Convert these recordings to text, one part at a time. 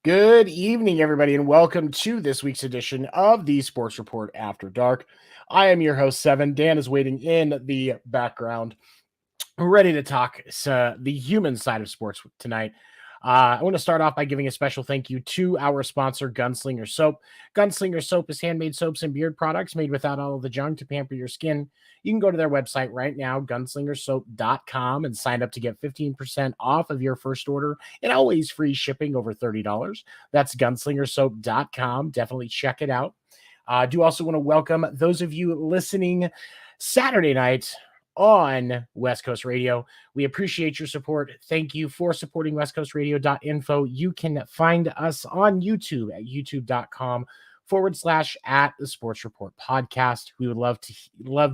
Good evening, everybody, and welcome to this week's edition of the Sports Report After Dark. I am your host, Seven. Dan is waiting in the background. We're ready to talk the human side of sports tonight. I want to start off by giving a special thank you to our sponsor, Gunslinger Soap. Gunslinger Soap is handmade soaps and beard products made without all of the junk to pamper your skin. You can go to their website right now, gunslingersoap.com, and sign up to get 15% off of your first order and always free shipping over $30. That's gunslingersoap.com. Definitely check it out. I do also want to welcome those of you listening Saturday night on West Coast Radio. We appreciate your support. Thank you for supporting westcoastradio.info. You can find us on YouTube at youtube.com/at the Sports Report Podcast. We would love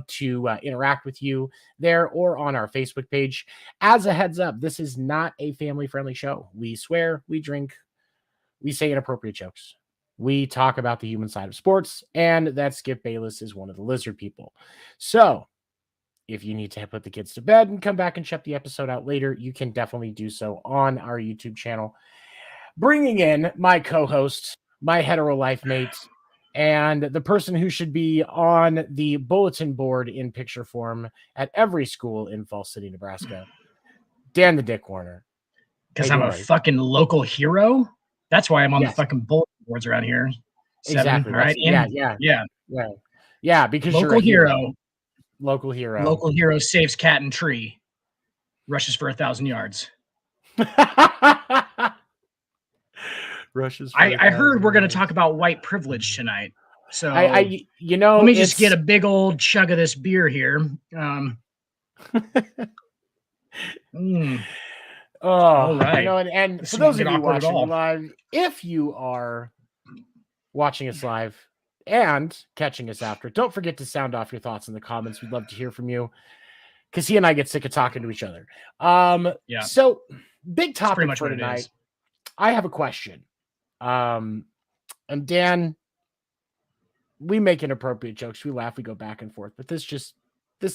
to interact with you there or on our Facebook page. As a heads up, this is not a family-friendly show. We swear, we drink, we say inappropriate jokes. We talk about the human side of sports, and that Skip Bayless is one of the lizard people. So if you need to put the kids to bed and come back and check the episode out later, you can definitely do so on our YouTube channel. Bringing in my co-host, my hetero life mate, and the person who should be on the bulletin board in picture form at every school in Falls City, Nebraska, Dan the Dick Warner. Because I'm a fucking local hero? That's why I'm on Yes. the fucking bulletin boards around here. Exactly. All right. Yeah, because local you're a hero. Local hero. Local hero saves cat and tree. Rushes for 1,000 yards. Rushes. I heard we're going to talk about white privilege tonight. So let me just get a big old chug of this beer here. Oh, all right. And for those of you watching live, if you are watching us live and catching us after, don't forget to sound off your thoughts in the comments. We'd love to hear from you. because he and I get sick of talking to each other. Yeah. So big That's pretty topic much for what it tonight. is. I have a question. And Dan, we make inappropriate jokes. We laugh, we go back and forth, but this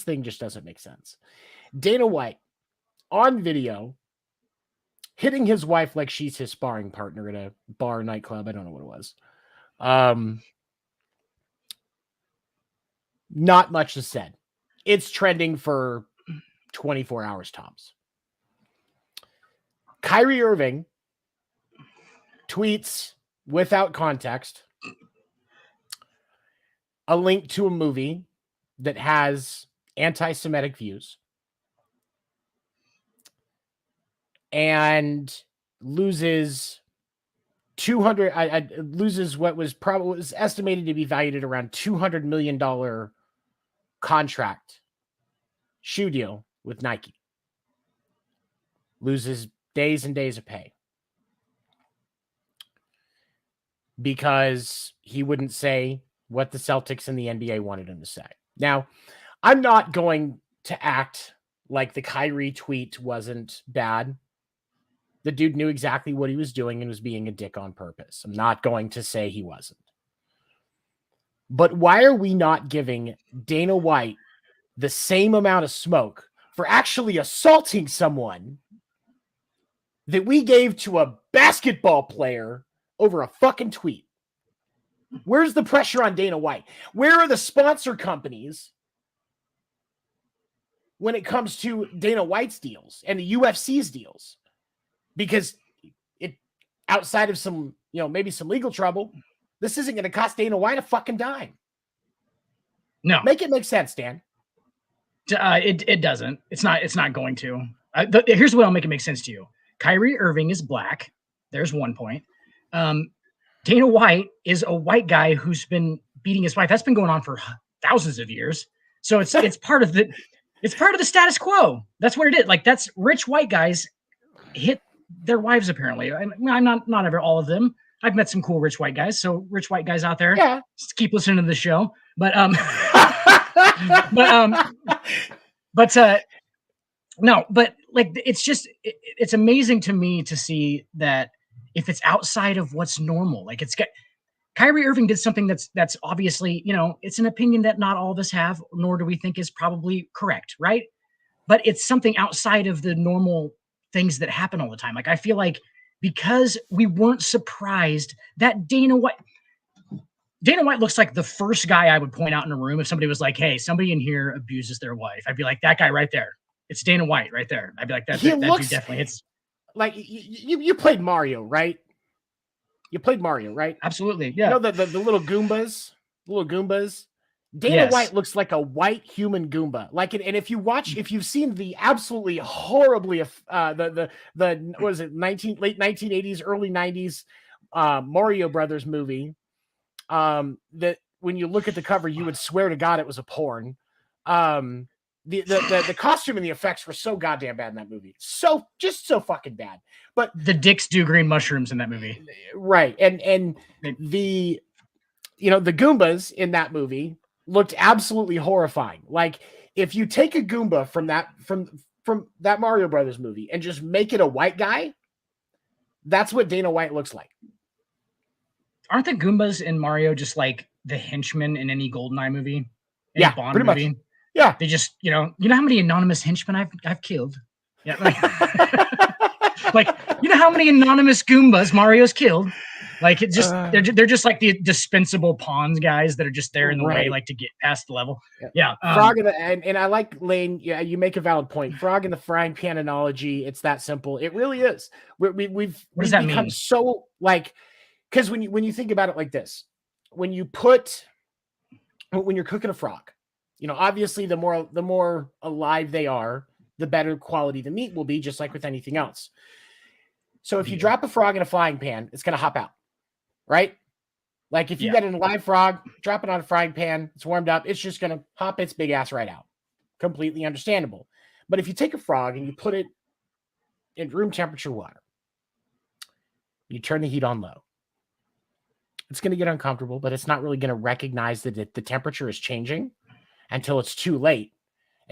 thing just doesn't make sense. Dana White on video hitting his wife like she's his sparring partner at a bar nightclub. I don't know what it was. Not much is said. It's trending for 24 hours tops. Kyrie Irving tweets without context a link to a movie that has anti-Semitic views and loses 200 loses what was estimated to be valued at around $200 million contract shoe deal with Nike. Loses days and days of pay because he wouldn't say what the Celtics and the NBA wanted him to say. Now, I'm not going to act like the Kyrie tweet wasn't bad. The dude knew exactly what he was doing and was being a dick on purpose. I'm not going to say he wasn't. But why are we not giving Dana White the same amount of smoke for actually assaulting someone that we gave to a basketball player over a fucking tweet? Where's the pressure on Dana White? Where are the sponsor companies when it comes to Dana White's deals and the UFC's deals? Because it, outside of some, maybe some legal trouble, this isn't going to cost Dana White a fucking dime. No, make it make sense, Dan. It doesn't. It's not going to. Here's what I'll make it make sense to you. Kyrie Irving is black. There's one point. Dana White is a white guy who's been beating his wife. That's been going on for thousands of years. So it's part of the status quo. That's what it is. Like, that's rich white guys hit their wives, apparently. I'm not ever all of them. I've met some cool rich white guys. So rich white guys out there, just keep listening to the show. But no, but like, it's just, it's amazing to me to see that if it's outside of what's normal, like Kyrie Irving did something that's obviously, it's an opinion that not all of us have, nor do we think is probably correct, right? But it's something outside of the normal things that happen all the time. Like, I feel like because we weren't surprised that Dana White looks like the first guy I would point out in a room if somebody was like, hey, somebody in here abuses their wife. I'd be like, that guy right there. It's Dana White right there. I'd be like, that dude definitely hits. Like, you played Mario, right? You played Mario, right? Absolutely, yeah. The little Goombas? Dana White looks like a white human Goomba. Like, and if you've seen the absolutely horribly what is it, late 1980s, early 90s Mario Brothers movie, that when you look at the cover, you would swear to God it was a porn. The costume and the effects were so goddamn bad in that movie. So fucking bad. But the dicks do green mushrooms in that movie. Right. And the Goombas in that movie looked absolutely horrifying. Like, if you take a Goomba from that Mario Brothers movie and just make it a white guy, that's what Dana White looks like. Aren't the Goombas in Mario just like the henchmen in any GoldenEye movie? Yeah, Bond pretty movie? Much. Yeah. They just, you know how many anonymous henchmen I've killed? Yeah. Like, you know how many anonymous Goombas Mario's killed? Like, it just they're just like the dispensable pawns guys that are just there in the way, like, to get past the level. Yeah. Frog in the and I like, Lane. Yeah, you make a valid point. Frog in the frying pan analogy. It's that simple. It really is. We've what does that become mean? So, like, because when you think about it like this, when you're cooking a frog, obviously the more alive they are, the better quality the meat will be, just like with anything else. So if you drop a frog in a frying pan, it's going to hop out, right? Like, if you get a live frog, drop it on a frying pan, it's warmed up, it's just going to hop its big ass right out. Completely understandable. But if you take a frog and you put it in room temperature water, you turn the heat on low, it's going to get uncomfortable, but it's not really going to recognize that the temperature is changing until it's too late.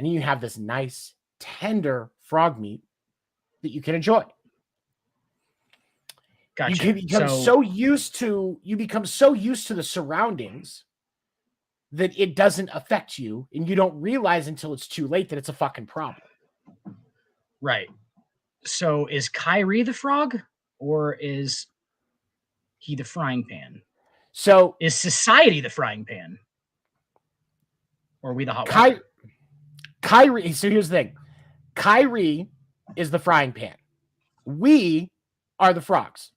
and then you have this nice, tender frog meat that you can enjoy. Gotcha. You can become so used to the surroundings that it doesn't affect you, and you don't realize until it's too late that it's a fucking problem. Right. So is Kyrie the frog, or is he the frying pan? So is society the frying pan? Or are we the hot water? Kyrie, so here's the thing. Kyrie is the frying pan. We are the frogs.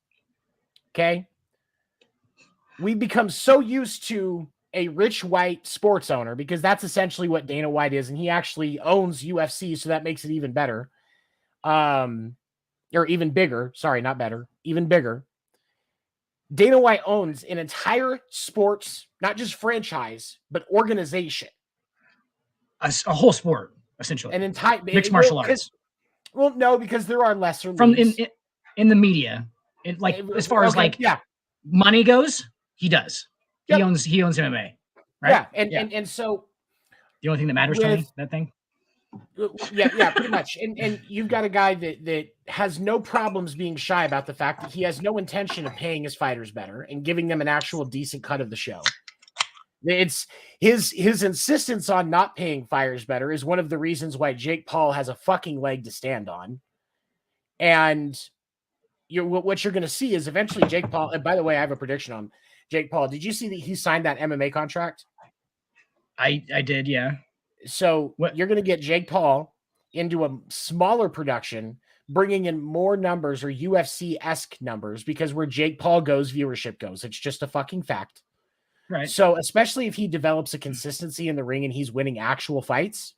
Okay? We become so used to a rich white sports owner, because that's essentially what Dana White is, and he actually owns UFC, so that makes it even better. Or even bigger. Sorry, not better. Even bigger. Dana White owns an entire sports, not just franchise, but organization. A whole sport, essentially. An entire mixed martial arts. Well, no, because there are lesser from leagues. in the media. As far as money goes, he does. Yep. He owns MMA, right? Yeah, and so the only thing that matters to me, that thing. Yeah, pretty much. And you've got a guy that has no problems being shy about the fact that he has no intention of paying his fighters better and giving them an actual decent cut of the show. It's his insistence on not paying fighters better is one of the reasons why Jake Paul has a fucking leg to stand on. And what you're going to see is eventually Jake Paul. And by the way, I have a prediction on Jake Paul. Did you see that he signed that MMA contract? I did, yeah. So you're going to get Jake Paul into a smaller production, bringing in more numbers or UFC-esque numbers, because where Jake Paul goes, viewership goes. It's just a fucking fact. Right. So especially if he develops a consistency in the ring and he's winning actual fights,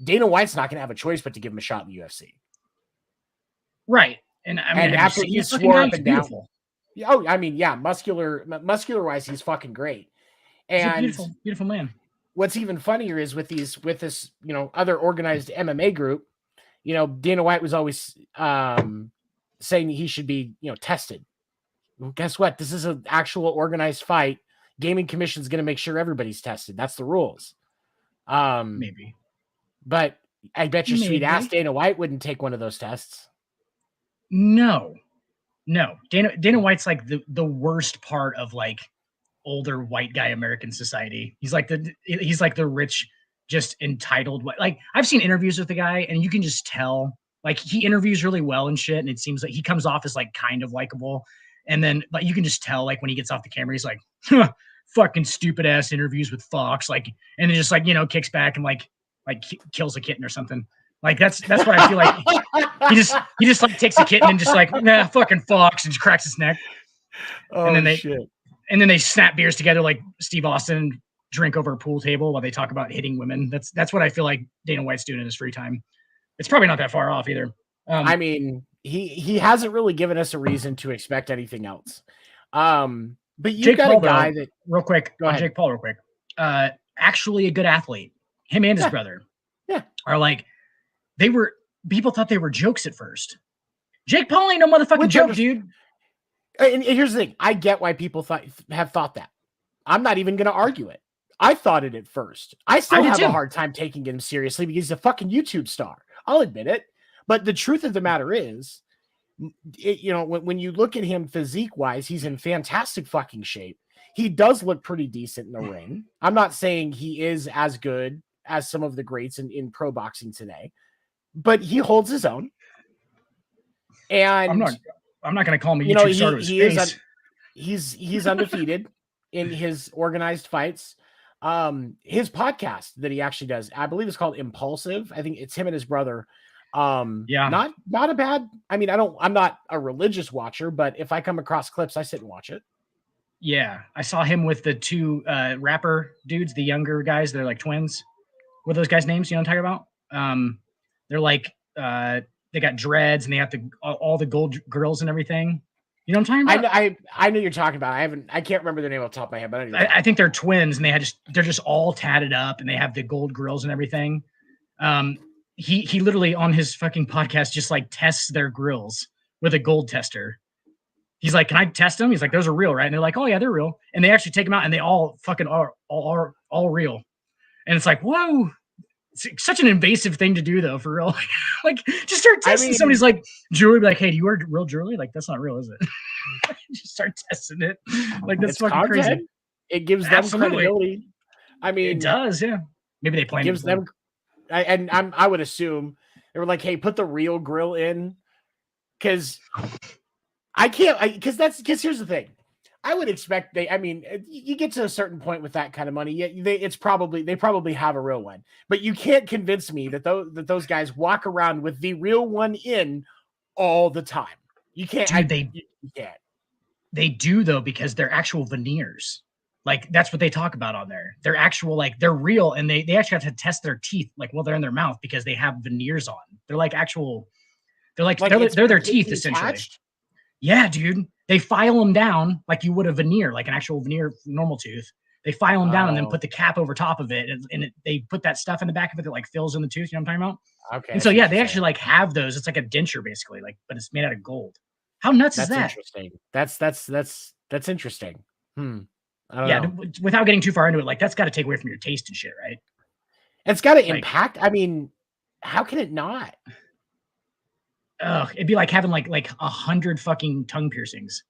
Dana White's not going to have a choice but to give him a shot in the UFC. Right. And I mean, after he swore up and down. Oh, I mean, yeah, muscular wise, he's fucking great. And he's a beautiful man. What's even funnier is with this, other organized MMA group, Dana White was always saying he should be, tested. Well, guess what? This is an actual organized fight. Gaming Commission's going to make sure everybody's tested. That's the rules. Maybe. But I bet your sweet ass Dana White wouldn't take one of those tests. No. Dana White's like the worst part of like older white guy American society. He's like the rich, just entitled. Like I've seen interviews with the guy, and you can just tell. Like he interviews really well and shit, and it seems like he comes off as like kind of likable. And then, but you can just tell, like when he gets off the camera, he's like, fucking stupid ass interviews with Fox, like, and then just like kicks back and like kills a kitten or something. Like that's what I feel like. He just like takes a kitten and just like fucking Fox and just cracks its neck. Oh, and then shit. And then they snap beers together like Steve Austin, drink over a pool table while they talk about hitting women. That's what I feel like Dana White's doing in his free time. It's probably not that far off either. I mean, he hasn't really given us a reason to expect anything else. But you got Paul, a guy that real quick. Go ahead. Jake Paul, real quick. Actually, a good athlete. Him and his brother. Yeah. Are like people thought they were jokes at first. Jake Paul ain't no motherfucking joke, dude. And here's the thing. I get why people have thought that. I'm not even going to argue it. I thought it at first. I still have a hard time taking him seriously because he's a fucking YouTube star. I'll admit it. But the truth of the matter is, when you look at him physique-wise, he's in fantastic fucking shape. He does look pretty decent in the ring. I'm not saying he is as good as some of the greats in pro boxing today, but he holds his own. And I'm not going to call him a YouTube star to his face. He's undefeated in his organized fights. His podcast that he actually does, I believe it's called Impulsive. I think it's him and his brother. Not a bad. I mean, I'm not a religious watcher, but if I come across clips, I sit and watch it. Yeah, I saw him with the two rapper dudes, the younger guys. They're like twins. What are those guys' names? You know what I'm talking about? They're like they got dreads and they have all the gold grills and everything. You know what I'm talking about? I know you're talking about. I can't remember their name off the top of my head, but I think they're twins and they're just all tatted up and they have the gold grills and everything. He literally on his fucking podcast just like tests their grills with a gold tester. He's like, "Can I test them?" He's like, "Those are real, right?" And they're like, "Oh yeah, they're real." And they actually take them out and they all fucking are all real. And it's like, whoa, It's such an invasive thing to do, though, for real. Like, just start testing. I mean, Somebody's like, jewelry, be like, hey, do you wear real jewelry? Like, that's not real, is it? Just start testing it. Like, that's it's fucking content. crazy. It gives them Absolutely. credibility. I mean, It does, yeah. Maybe they it planned gives it. them. I would assume they were like, hey, put the real grill in, because I can't. Because here's the thing. I would expect you get to a certain point with that kind of money. Yeah, they probably have a real one, but you can't convince me that those guys walk around with the real one in all the time. You can't. Dude, you can't. They do, though, because they're actual veneers. Like, that's what they talk about on there. They're actual, like, they're real, and they actually have to test their teeth, like, while they're in their mouth, because they have veneers on. They're like actual. They're their teeth, essentially. Attached? Yeah, dude. They file them down like you would a veneer, like an actual veneer normal tooth. They file them down and then put the cap over top of it, and they put that stuff in the back of it that like fills in the tooth. You know what I'm talking about? Okay. And so yeah, they actually like have those. It's like a denture basically, like, but it's made out of gold. How nuts is that? Interesting. That's interesting. I don't know. Without getting too far into it, like, that's got to take away from your taste and shit, right? It's got to impact. I mean, how can it not? It'd be like having like 100 fucking tongue piercings.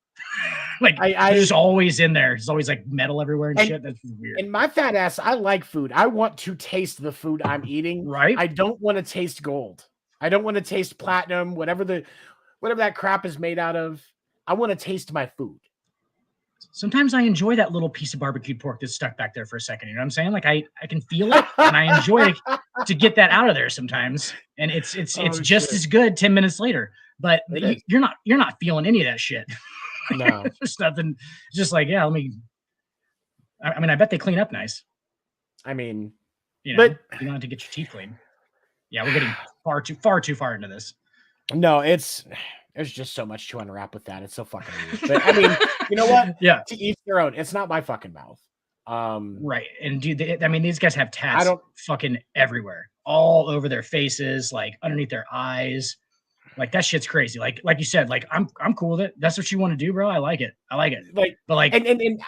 Like, they're just always in there. There's always like metal everywhere and shit. That's weird. And my fat ass, I like food. I want to taste the food I'm eating. Right. I don't want to taste gold. I don't want to taste platinum, whatever that crap is made out of. I want to taste my food. Sometimes I enjoy that little piece of barbecued pork that's stuck back there for a second. You know what I'm saying? Like, I can feel it, and I enjoy to get that out of there sometimes. And it's just as good 10 minutes later. But you're not feeling any of that shit. No. There's nothing. It's just like, yeah, I mean, I bet they clean up nice. I mean, but you don't have to get your teeth clean. Yeah, we're getting far too far into this. No, there's just so much to unwrap with that. It's so fucking weird. But I mean, you know what? Yeah. To each their own. It's not my fucking mouth. Right. And dude, these guys have tats fucking everywhere, all over their faces, like underneath their eyes. Like, that shit's crazy. Like you said, like, I'm cool with it. That's what you want to do, bro. I like it. Like, but like, and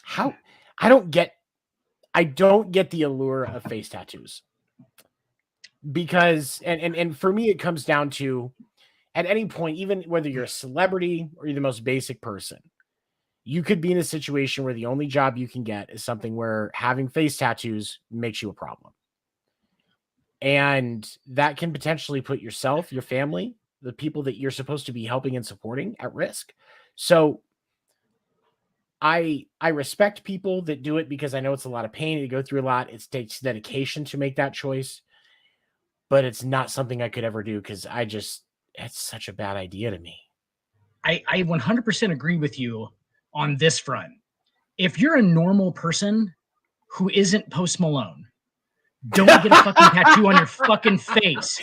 how I don't get the allure of face tattoos, because and for me it comes down to, at any point, even whether you're a celebrity or you're the most basic person, you could be in a situation where the only job you can get is something where having face tattoos makes you a problem. And that can potentially put yourself, your family, the people that you're supposed to be helping and supporting at risk. So I respect people that do it, because I know it's a lot of pain to go through a lot. It takes dedication to make that choice, but it's not something I could ever do, because it's such a bad idea to me. I 100% agree with you on this front. If you're a normal person who isn't Post Malone, don't get a fucking tattoo on your fucking face.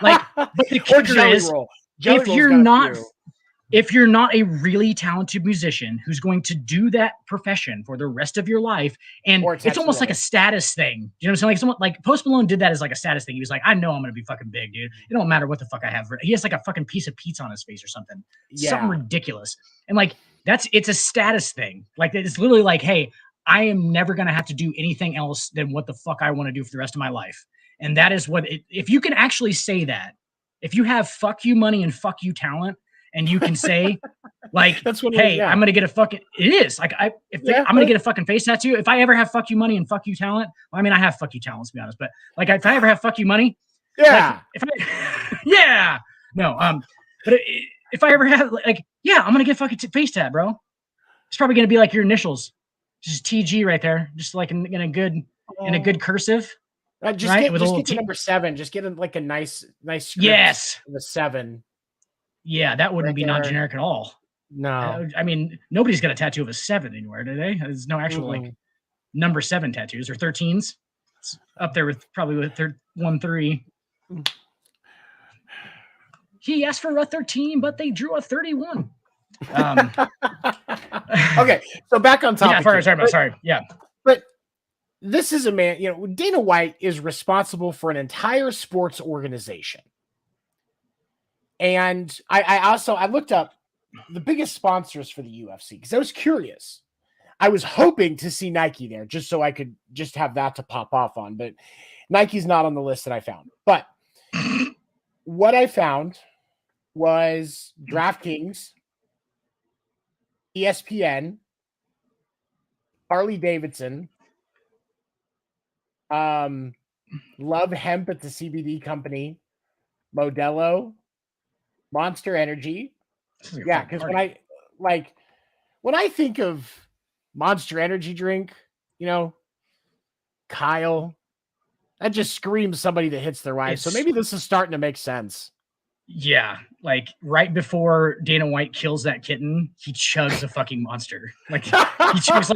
Like, but the kicker is, if you're not a really talented musician who's going to do that profession for the rest of your life, and it's almost like a status thing. You know what I'm saying? Like, someone like Post Malone did that as like a status thing. He was like, I know I'm gonna be fucking big, dude. It don't matter what the fuck I have. He has like a fucking piece of pizza on his face or something. Yeah. Something ridiculous. And like, it's a status thing. Like, it's literally like, hey, I am never going to have to do anything else than what the fuck I want to do for the rest of my life. And that is if you can actually say that, if you have fuck you money and fuck you talent, and you can say, like, hey, I'm going to get a fucking, it is like, I'm going to get a fucking face tattoo. If I ever have fuck you money and fuck you talent, well, I mean, I have fuck you talent, let's be honest, but like, if I ever have fuck you money, yeah, but if I ever have, like, yeah, I'm going to get fucking face tat, bro. It's probably going to be like your initials. Just TG right there, just like in a good cursive. Just get the number 7. Just get like a nice script. Yes, the 7. Yeah, that wouldn't be non-generic at all. No, I mean, nobody's got a tattoo of a 7 anywhere, do they? There's no actual like number 7 tattoos or 13s. It's up there with probably with 1-3. He asked for a 13, but they drew a 31. Okay, so back on topic. Yeah, sorry. Yeah, but this is a man. You know, Dana White is responsible for an entire sports organization, and I looked up the biggest sponsors for the UFC because I was curious. I was hoping to see Nike there just so I could just have that to pop off on, but Nike's not on the list that I found. But what I found was DraftKings, ESPN, Harley Davidson, Love Hemp at the CBD company, Modelo, Monster Energy. Yeah, because when I think of Monster Energy drink, Kyle, that just screams somebody that hits their wife. So maybe this is starting to make sense. Yeah, like right before Dana White kills that kitten, he chugs a fucking Monster. Like he chugs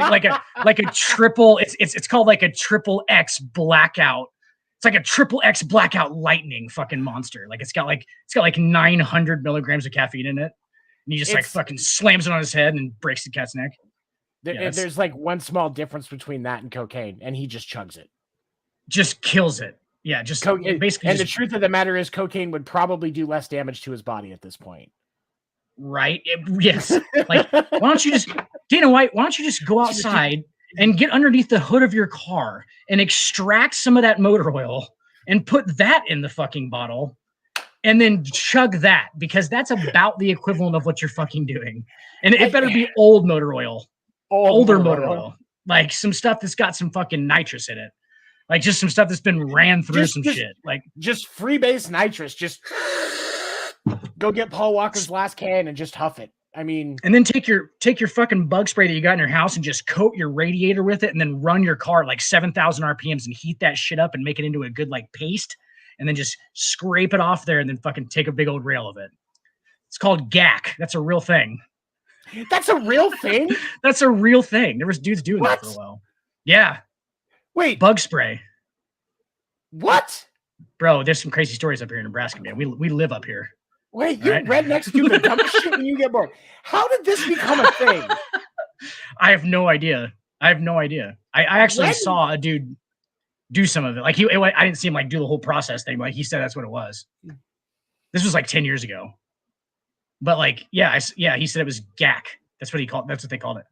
like a triple. It's called like a triple X blackout. It's like a triple X blackout lightning fucking Monster. Like it's got like 900 milligrams of caffeine in it, and he just like fucking slams it on his head and breaks the cat's neck. There's like one small difference between that and cocaine, and he just chugs it. Just kills it. Yeah, just basically. And the truth of the matter is, cocaine would probably do less damage to his body at this point. Right? Yes. Like, why don't you just, Dana White? Why don't you just go outside and get underneath the hood of your car and extract some of that motor oil and put that in the fucking bottle, and then chug that, because that's about the equivalent of what you're fucking doing. And it better be old motor oil, older motor oil, like some stuff that's got some fucking nitrous in it. Like just some stuff that's been ran through shit. Like just freebase nitrous. Just go get Paul Walker's last can and just huff it. I mean, and then take your fucking bug spray that you got in your house and just coat your radiator with it, and then run your car at like 7,000 RPMs and heat that shit up and make it into a good like paste, and then just scrape it off there and then fucking take a big old rail of it. It's called GAC. That's a real thing. That's a real thing? That's a real thing. There was dudes doing that for a while. Yeah. Wait, bug spray. What? Bro, there's some crazy stories up here in Nebraska, man. We live up here. Wait, you rednecks do the dumbest shit when you get bored. How did this become a thing? I have no idea. I actually saw a dude do some of it. Like I didn't see him like do the whole process thing. Like he said that's what it was. This was like 10 years ago. But like, yeah, he said it was GAC. That's what they called it.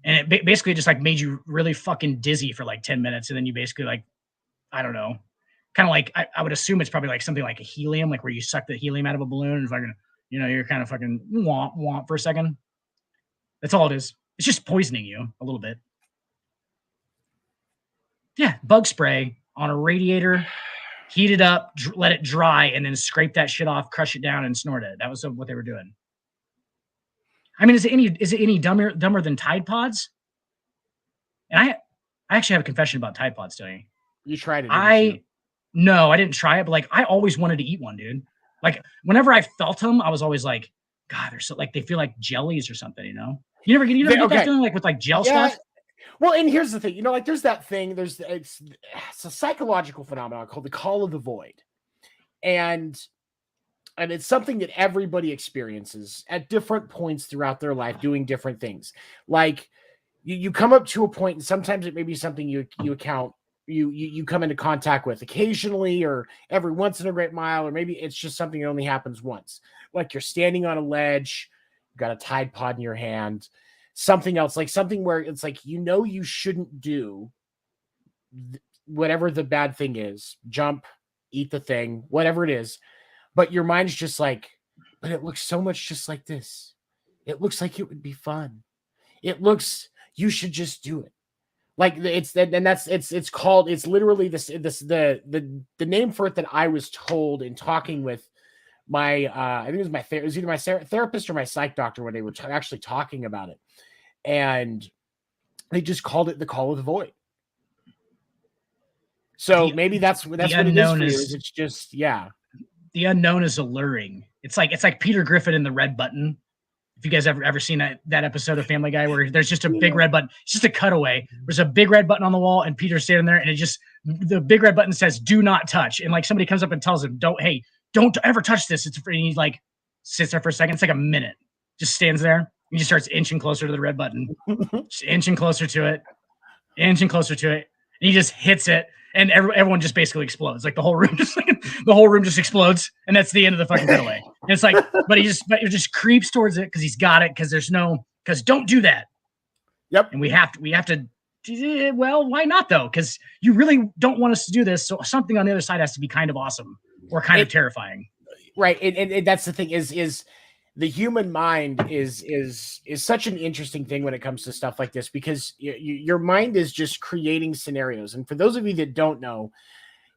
And it basically just like made you really fucking dizzy for like 10 minutes. And then you basically like, I don't know, kind of like, I would assume it's probably like something like a helium, like where you suck the helium out of a balloon and fucking, you're kind of fucking womp for a second. That's all it is. It's just poisoning you a little bit. Yeah. Bug spray on a radiator, heat it up, let it dry, and then scrape that shit off, crush it down and snort it. That was what they were doing. I mean, is it any dumber than Tide Pods? And I actually have a confession about Tide Pods, Tony. You tried it? No, I didn't try it, but like I always wanted to eat one, dude. Like whenever I felt them, I was always like, God, they're so like they feel like jellies or something, You never get that feeling like with like gel stuff? Well, and here's the thing, like there's that thing, it's a psychological phenomenon called the call of the void. And it's something that everybody experiences at different points throughout their life, doing different things. Like you come up to a point, and sometimes it may be something you come into contact with occasionally or every once in a great mile, or maybe it's just something that only happens once. Like you're standing on a ledge, you've got a Tide Pod in your hand, something else, like something where it's like, you shouldn't do whatever the bad thing is, jump, eat the thing, whatever it is. But your mind's just like, but it looks so much just like this. It looks like it would be fun. You should just do it. Like it's literally the name for it that I was told in talking with my, I think it was either my therapist or my psych doctor when they were actually talking about it. And they just called it the call of the void. So maybe that's what it is for you. It's just, yeah. The unknown is alluring. It's like Peter Griffin in the Red Button. If you guys ever seen that episode of Family Guy where there's just a big red button, it's just a cutaway. There's a big red button on the wall and Peter's standing there and the big red button says, do not touch. And like somebody comes up and tells him, don't ever touch this. It's free. And he like sits there for a second. It's like a minute, just stands there. He just starts inching closer to the red button, just inching closer to it. And he just hits it. And everyone just basically explodes. Like the whole room just explodes, and that's the end of the fucking cutaway. And it's like, but it just creeps towards it because he's got it. Because don't do that. Yep. And we have to, well, why not though? Because you really don't want us to do this. So something on the other side has to be kind of awesome or kind of terrifying. Right. And that's the thing is the human mind is such an interesting thing when it comes to stuff like this, because your mind is just creating scenarios. And for those of you that don't know,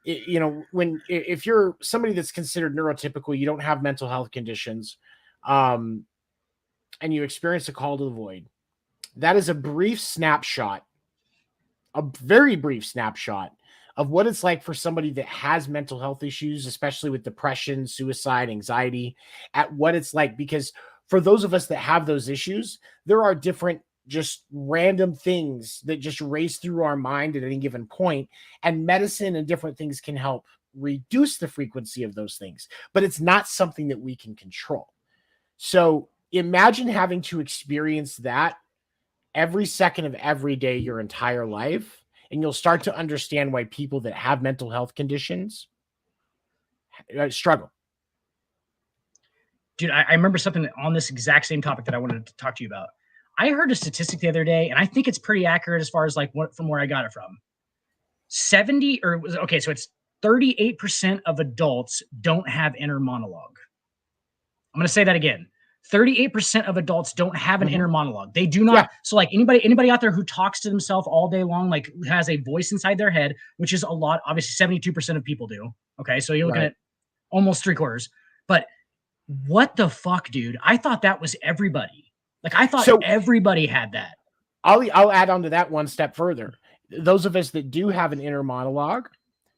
if you're somebody that's considered neurotypical, you don't have mental health conditions, and you experience a call to the void, that is a brief snapshot, a very brief snapshot of what it's like for somebody that has mental health issues, especially with depression, suicide, anxiety, at what it's like. Because for those of us that have those issues, there are different just random things that just race through our mind at any given point, and medicine and different things can help reduce the frequency of those things, but it's not something that we can control. So imagine having to experience that every second of every day your entire life, and you'll start to understand why people that have mental health conditions struggle. Dude, I remember something on this exact same topic that I wanted to talk to you about. I heard a statistic the other day, and I think it's pretty accurate as far as like from where I got it from. 70 or okay, so it's 38% of adults don't have inner monologue. I'm going to say that again. 38% of adults don't have an inner monologue. They do not. Yeah. So like anybody out there who talks to themselves all day long, like has a voice inside their head, which is a lot, obviously 72% of people do. Okay. So you're looking at almost 3/4. But what the fuck, dude? I thought that was everybody. Like I thought everybody had that. I'll add on to that one step further. Those of us that do have an inner monologue,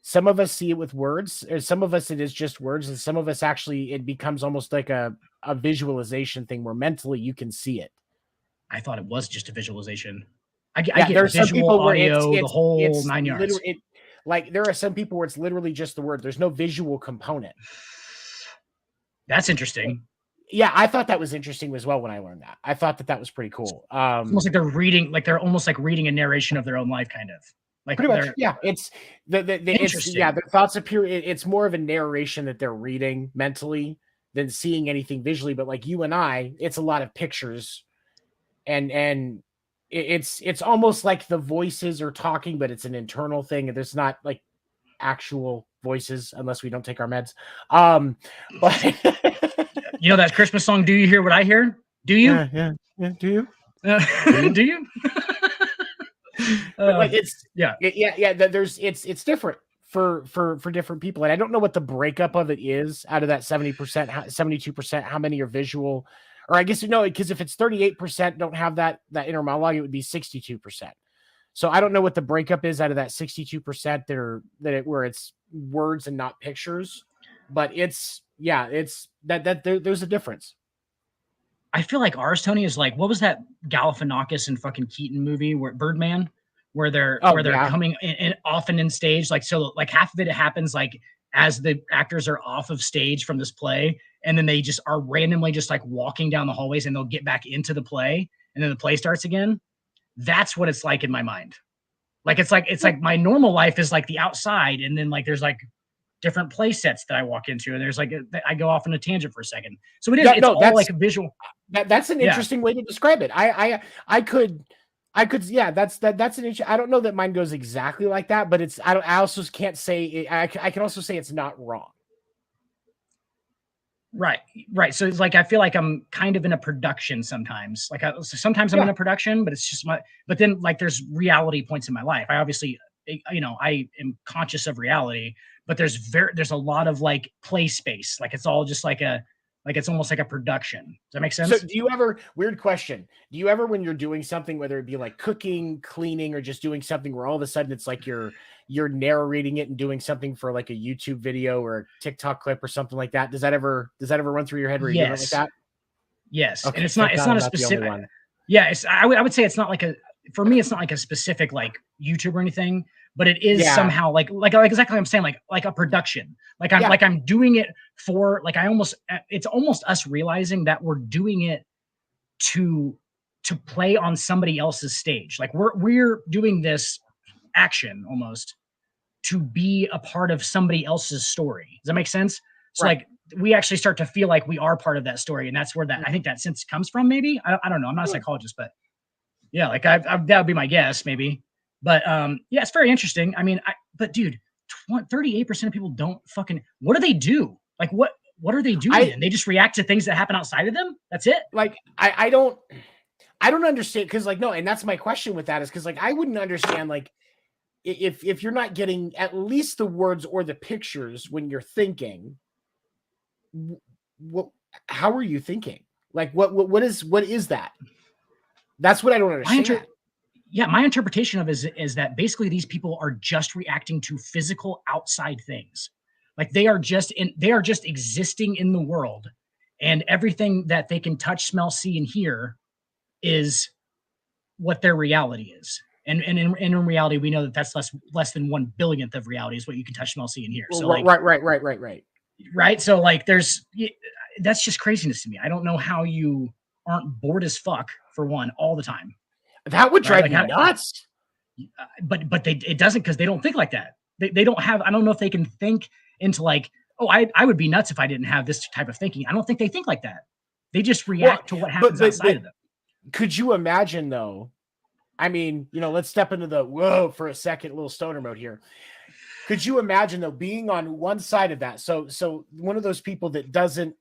some of us see it with words, or some of us it is just words, and some of us actually it becomes almost like a visualization thing where mentally you can see it. I thought it was just a visualization. I get there's visual, some people audio, where the whole 9 yards. Like there are some people where it's literally just the word. There's no visual component. That's interesting. Yeah, I thought that was interesting as well when I learned that. I thought that was pretty cool. It's almost like they're reading, like they're almost like reading a narration of their own life, kind of. Like pretty much, yeah. It's their thoughts appear. It's more of a narration that they're reading mentally than seeing anything visually. But like you and I, it's a lot of pictures, and it's almost like the voices are talking, but it's an internal thing, and there's not like actual voices unless we don't take our meds. But you know that Christmas song, "Do You Hear What I Hear?" Do you? Yeah. Do you? Do you? But like it's it's different for different people, and I don't know what the breakup of it is out of that 70%, 72%. How many are visual? Or I guess because if it's 38% don't have that inner monologue, it would be 62%. So I don't know what the breakup is out of that 62% where it's words and not pictures, but it's there's a difference. I feel like ours, Tony, is like, what was that Galifianakis and fucking Keaton movie where Birdman, where they're coming in often in stage, like, so like half of it happens like as the actors are off of stage from this play, and then they just are randomly just like walking down the hallways, and they'll get back into the play, and then the play starts again. That's what it's like in my mind. Like it's like my normal life is like the outside, and then like there's like different play sets that I walk into, and there's like I go off on a tangent for a second. So it's all like a visual. That's an interesting way to describe it. I could that's an issue. I don't know that mine goes exactly like that, but I also can't say I can also say it's not wrong. Right. So it's like I feel like I'm kind of in a production sometimes. Like sometimes I'm in a production, but it's just but then like there's reality points in my life. I obviously I am conscious of reality, but there's a lot of like play space. Like it's all just like it's almost like a production. Does that make sense? So do you ever, weird question, do you ever, when you're doing something, whether it be like cooking, cleaning, or just doing something where all of a sudden it's like you're narrating it and doing something for like a YouTube video or a TikTok clip or something like that? Does that ever run through your head where you're doing it like that? Yes. Okay, and it's not a specific one. Yeah, I would say it's not like for me, it's not like a specific like YouTube or anything, but it is somehow like exactly what I'm saying, like a production. Like I'm doing it for like it's almost us realizing that we're doing it to play on somebody else's stage. Like we're doing this action almost to be a part of somebody else's story. Does that make sense? So like we actually start to feel like we are part of that story, and that's where I think that sense comes from. Maybe I don't know. I'm not a psychologist, but Yeah, like that would be my guess, maybe. But yeah, it's very interesting. I mean, but dude, 38% of people don't fucking. What do they do? Like, what are they doing? I Then they just react to things that happen outside of them. That's it. like I don't understand, because like, no, and that's my question with that, is because like I wouldn't understand, like, if you're not getting at least the words or the pictures when you're thinking, what, how are you thinking? Like what is that? That's what I don't My inter- understand. yeah, my interpretation of it is that basically these people are just reacting to physical outside things. Like they are just existing in the world, and everything that they can touch, smell, see, and hear is what their reality is. And in reality, we know that that's less than 1 billionth of reality is what you can touch, smell, see, and hear. So like, Right. So like, that's just craziness to me. I don't know how you aren't bored as fuck for one all the time. That would Right? drive Like me nuts. but it doesn't, because they don't think like that. They don't have. I don't know if they can think into like, oh, I would be nuts if I didn't have this type of thinking. I don't think they think like that. They just Well, react to what but happens outside of them. could you imagine though? I mean, let's step into the whoa for a second, little stoner mode here. Could you imagine though being on one side of that? So one of those people that doesn't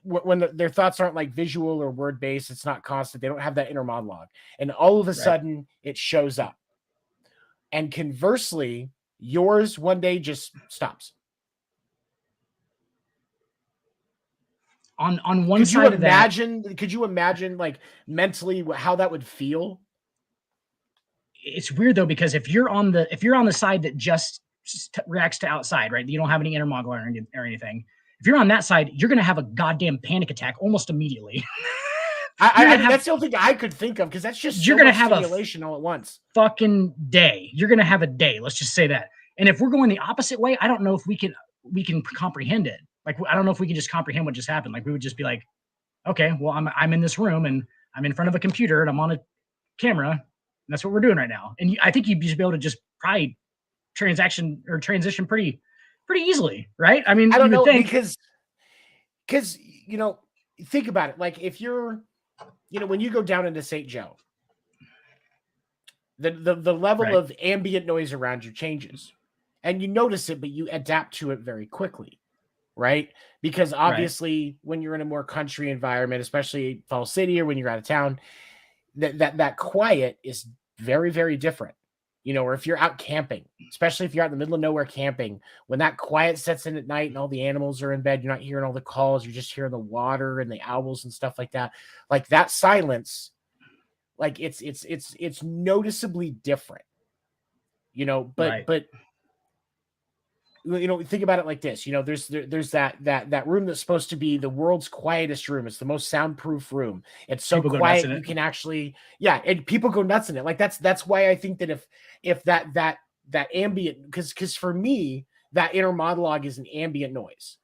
when their thoughts aren't like visual or word based, it's not constant. They don't have that inner monologue, and all of a sudden it shows up. And conversely, yours one day just stops. On one side of that, could you imagine like mentally how that would feel? it's weird though, because if you're on the side that just reacts to outside, right? You don't have any inner monologue or anything. If you're on that side, you're gonna have a goddamn panic attack almost immediately. That's the only thing I could think of, because that's just you're so gonna much have stimulation all at once. Fucking day. You're gonna have a day. Let's just say that. And if we're going the opposite way, I don't know if we can comprehend it. Like, I don't know if we can just comprehend what just happened. Like, we would just be like, okay, well, I'm in this room and I'm in front of a computer and I'm on a camera. And that's what we're doing right now. And I think you'd be able to just probably transition pretty easily, right? I mean, I don't you would know, think, because think about it. Like, if you're, when you go down into St. Joe, the level of ambient noise around you changes, and you notice it, but you adapt to it very quickly, right? Because obviously, when you're in a more country environment, especially Falls City, or when you're out of town, that quiet is very, very different. Or if you're out camping, especially if you're out in the middle of nowhere camping, when that quiet sets in at night and all the animals are in bed, you're not hearing all the calls, you're just hearing the water and the owls and stuff like that. Like, that silence, like, it's noticeably different, but think about it like this. There's that room that's supposed to be the world's quietest room. It's the most soundproof room. It's so quiet you can actually, and people go nuts in it. Like, that's why I think that if that ambient, because for me, that inner monologue is an ambient noise,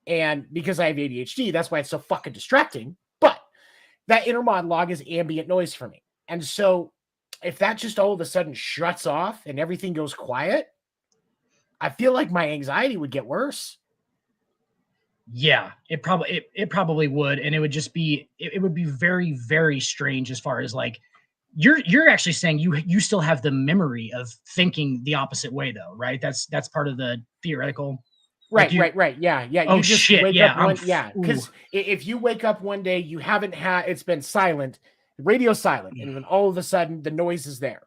and because I have ADHD, that's why it's so fucking distracting. But that inner monologue is ambient noise for me, and so if that just all of a sudden shuts off and everything goes quiet, I feel like my anxiety would get worse. Yeah, it probably would, and it would just be it would be very, very strange, as far as like, you're actually saying you still have the memory of thinking the opposite way though, right? That's part of the theoretical. Right. Yeah. Oh, you just shit, wake yeah, up because if you wake up one day, you haven't had, it's been silent, radio silent, and then all of a sudden the noise is there.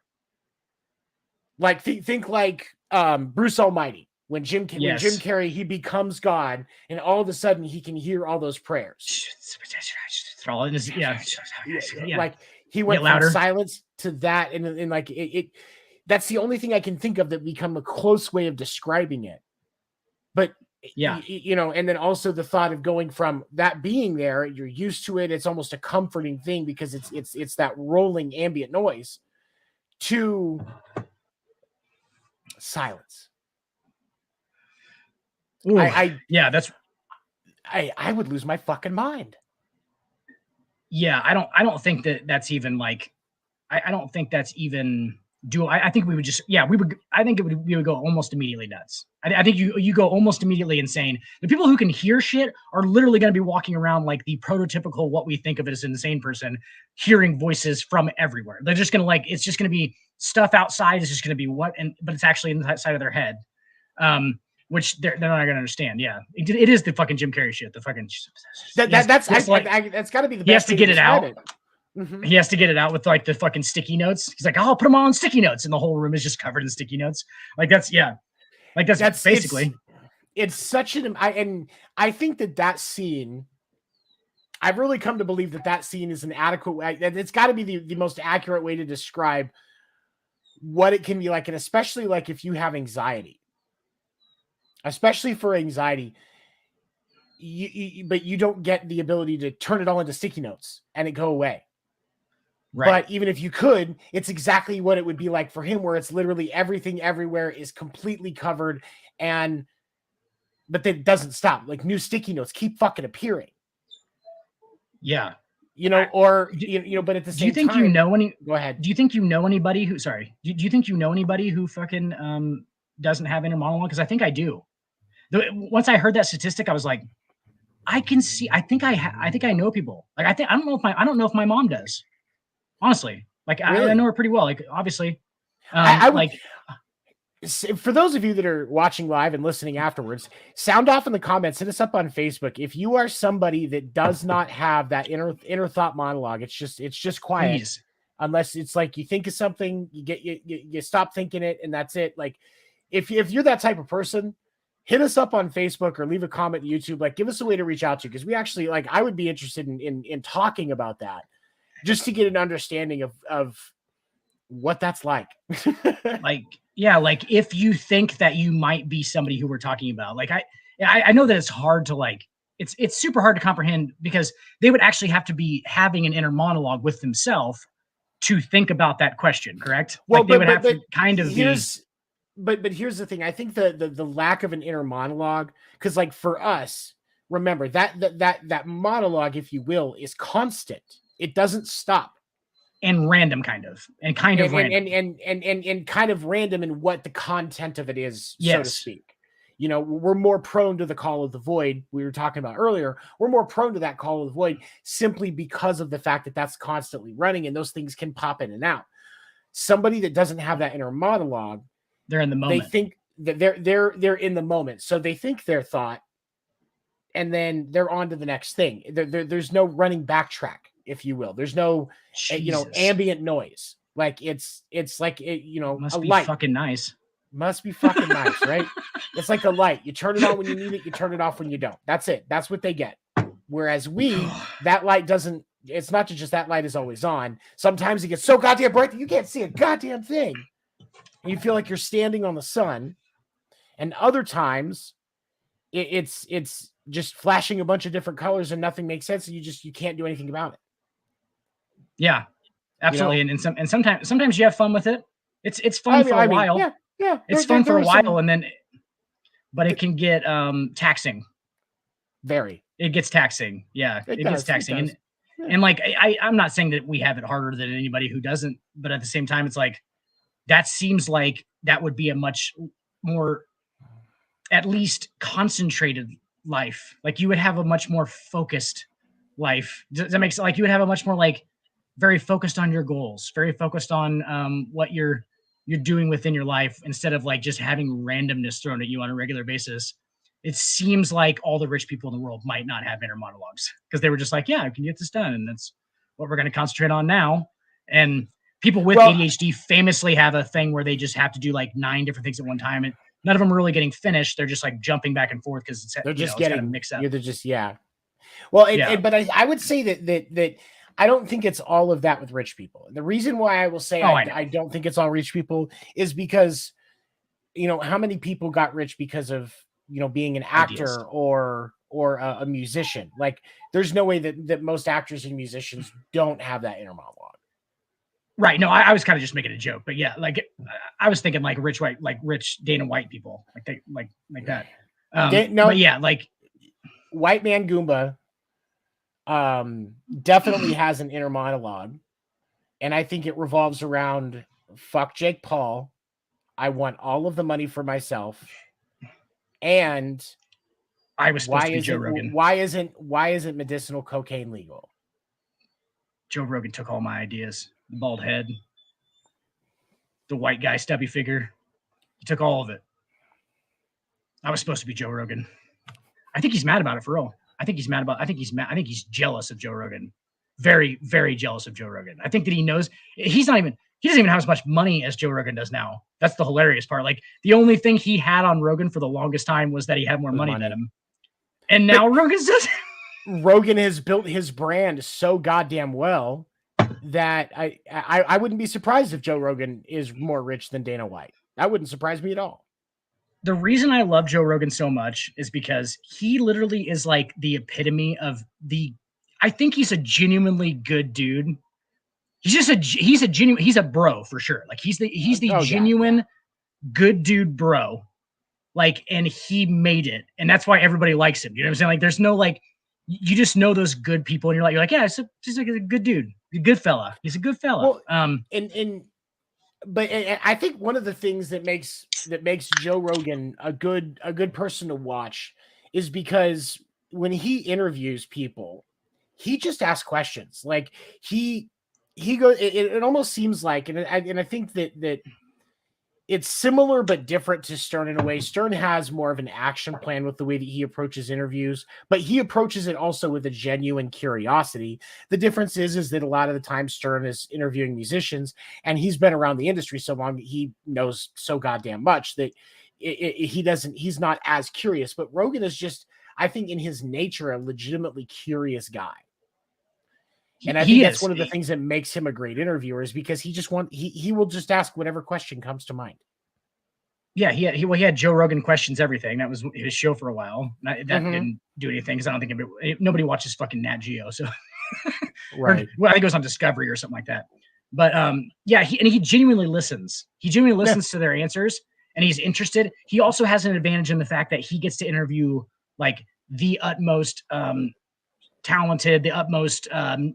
Like, think like Bruce Almighty. When Jim Carrey, he becomes God, and all of a sudden he can hear all those prayers. Like, he went from silence to that, and like it. That's the only thing I can think of that become a close way of describing it. But and then also the thought of going from that being there, you're used to it. It's almost a comforting thing because it's that rolling ambient noise, to silence. Ooh, I would lose my fucking mind. Yeah, I don't think that's even like, I don't think that's even I think we would just, I think we would go almost immediately nuts. I think you go almost immediately insane. The people who can hear shit are literally going to be walking around like the prototypical what we think of as an insane person, hearing voices from everywhere. They're just gonna it's just gonna be stuff outside. It's just gonna be but it's actually inside of their head, which they're not gonna understand. Yeah, it is the fucking Jim Carrey shit. The fucking that's got to be the best. He has to get it out. Mm-hmm. He has to get it out with like the fucking sticky notes. He's like, I'll put them all on sticky notes, and the whole room is just covered in sticky notes. Like that's basically. It's such I think that scene. I've really come to believe that scene is an adequate way. It's got to be the most accurate way to describe what it can be like, and especially like if you have anxiety, especially for anxiety. But you don't get the ability to turn it all into sticky notes and it go away. Right. But even if you could, it's exactly what it would be like for him, where it's literally everything everywhere is completely covered, but it doesn't stop. Like new sticky notes keep fucking appearing. Yeah. But at the same time, go ahead. Do you think you know anybody who, do you think you know anybody who fucking doesn't have inner monologue? Because I think I do. Once I heard that statistic, I was like, I think I know people. Like I don't know if my mom does. Honestly, like really? I know her pretty well. Like obviously, I would, for those of you that are watching live and listening afterwards, sound off in the comments. Hit us up on Facebook if you are somebody that does not have that inner thought monologue. It's just quiet. Please. Unless it's like you think of something, you stop thinking it, and that's it. Like if you're that type of person, hit us up on Facebook or leave a comment on YouTube. Like give us a way to reach out to you, because we actually I would be interested in talking about that. Just to get an understanding of what that's like. like if you think that you might be somebody who we're talking about, like I know that it's hard to it's super hard to comprehend, because they would actually have to be having an inner monologue with themselves to think about that question, correct? Well, like they would have to kind of be. But here's the thing. I think the lack of an inner monologue, because like for us, remember that monologue, if you will, is constant. It doesn't stop. And random kind of random. And kind of random in what the content of it is, yes. So to speak. We're more prone to the call of the void we were talking about earlier. We're more prone to that call of the void simply because of the fact that that's constantly running, and those things can pop in and out. Somebody that doesn't have that inner monologue, they're in the moment. They think that they're in the moment. So they think their thought, and then they're on to the next thing. There's no running backtrack, if you will. There's no, ambient noise. Like it's like must a be light. Fucking nice. Must be fucking nice, right? It's like a light. You turn it on when you need it. You turn it off when you don't. That's it. That's what they get. Whereas that light doesn't. It's not just that light is always on. Sometimes it gets so goddamn bright that you can't see a goddamn thing. And you feel like you're standing on the sun. And other times, it's just flashing a bunch of different colors and nothing makes sense, and you can't do anything about it. Yeah, absolutely. And sometimes you have fun with it. It's fun for a while. Yeah. It's fun for a while, but it can get taxing. Very. It gets taxing. Yeah, it gets taxing. And like I'm not saying that we have it harder than anybody who doesn't, but at the same time, it's like that seems like that would be a much more, at least concentrated life. Like you would have a much more focused life. Does that make sense? Like you would have a much more very focused on your goals, very focused on what you're doing within your life, instead of just having randomness thrown at you on a regular basis. It seems like all the rich people in the world might not have inner monologues, because they were just like, yeah, I can get this done, and that's what we're going to concentrate on now. And people with ADHD famously have a thing where they just have to do 9 different things at one time, and none of them are really getting finished. They're just jumping back and forth because they're just getting kind of mixed up. They're just Well, but I would say that I don't think it's all of that with rich people. The reason why I will say I don't think it's all rich people is because how many people got rich because of being an actor or a musician. Like there's no way that most actors and musicians don't have that inner monologue. Right. No, I was kind of just making a joke, but yeah, I was thinking rich Dana White people, like that. But yeah, White Man Goomba definitely has an inner monologue, and I think it revolves around fuck Jake Paul. I want all of the money for myself. And I was supposed to be Joe Rogan. Why isn't medicinal cocaine legal? Joe Rogan took all my ideas. The bald head, the white guy, stubby figure. He took all of it. I was supposed to be Joe Rogan. I think he's mad about it for real. I think he's jealous of Joe Rogan. Very, very jealous of Joe Rogan. I think that he knows he doesn't even have as much money as Joe Rogan does now. That's the hilarious part. Like, the only thing he had on Rogan for the longest time was that he had more money than him. And now Rogan's just Rogan has built his brand so goddamn well that I wouldn't be surprised if Joe Rogan is more rich than Dana White. That wouldn't surprise me at all. The reason I love Joe Rogan so much is because he literally is like the epitome of I think he's a genuinely good dude. He's a bro for sure. Like he's the genuine good dude bro. Like, and he made it. And that's why everybody likes him. You know what I'm saying? Like, there's no, like, you just know those good people and you're like, yeah, he's like a good dude. A good fella. He's a good fella. Well, but I think one of the things that makes Joe Rogan a good person to watch is because when he interviews people, he just asks questions. Like he goes. It almost seems like, and I think that it's similar but different to Stern in a way. Stern has more of an action plan with the way that he approaches interviews, but he approaches it also with a genuine curiosity. The difference is that a lot of the time Stern is interviewing musicians, and he's been around the industry so long that he knows so goddamn much that he's not as curious. But Rogan is just, I think, in his nature, a legitimately curious guy. And I think that's one of the things that makes him a great interviewer, is because he will just ask whatever question comes to mind. Yeah, he had Joe Rogan Questions Everything. That was his show for a while. That didn't do anything because I don't think nobody watches fucking Nat Geo. So, right. Well, I think it was on Discovery or something like that. But yeah, he genuinely listens. He genuinely listens to their answers, and he's interested. He also has an advantage in the fact that he gets to interview like the utmost talented, the utmost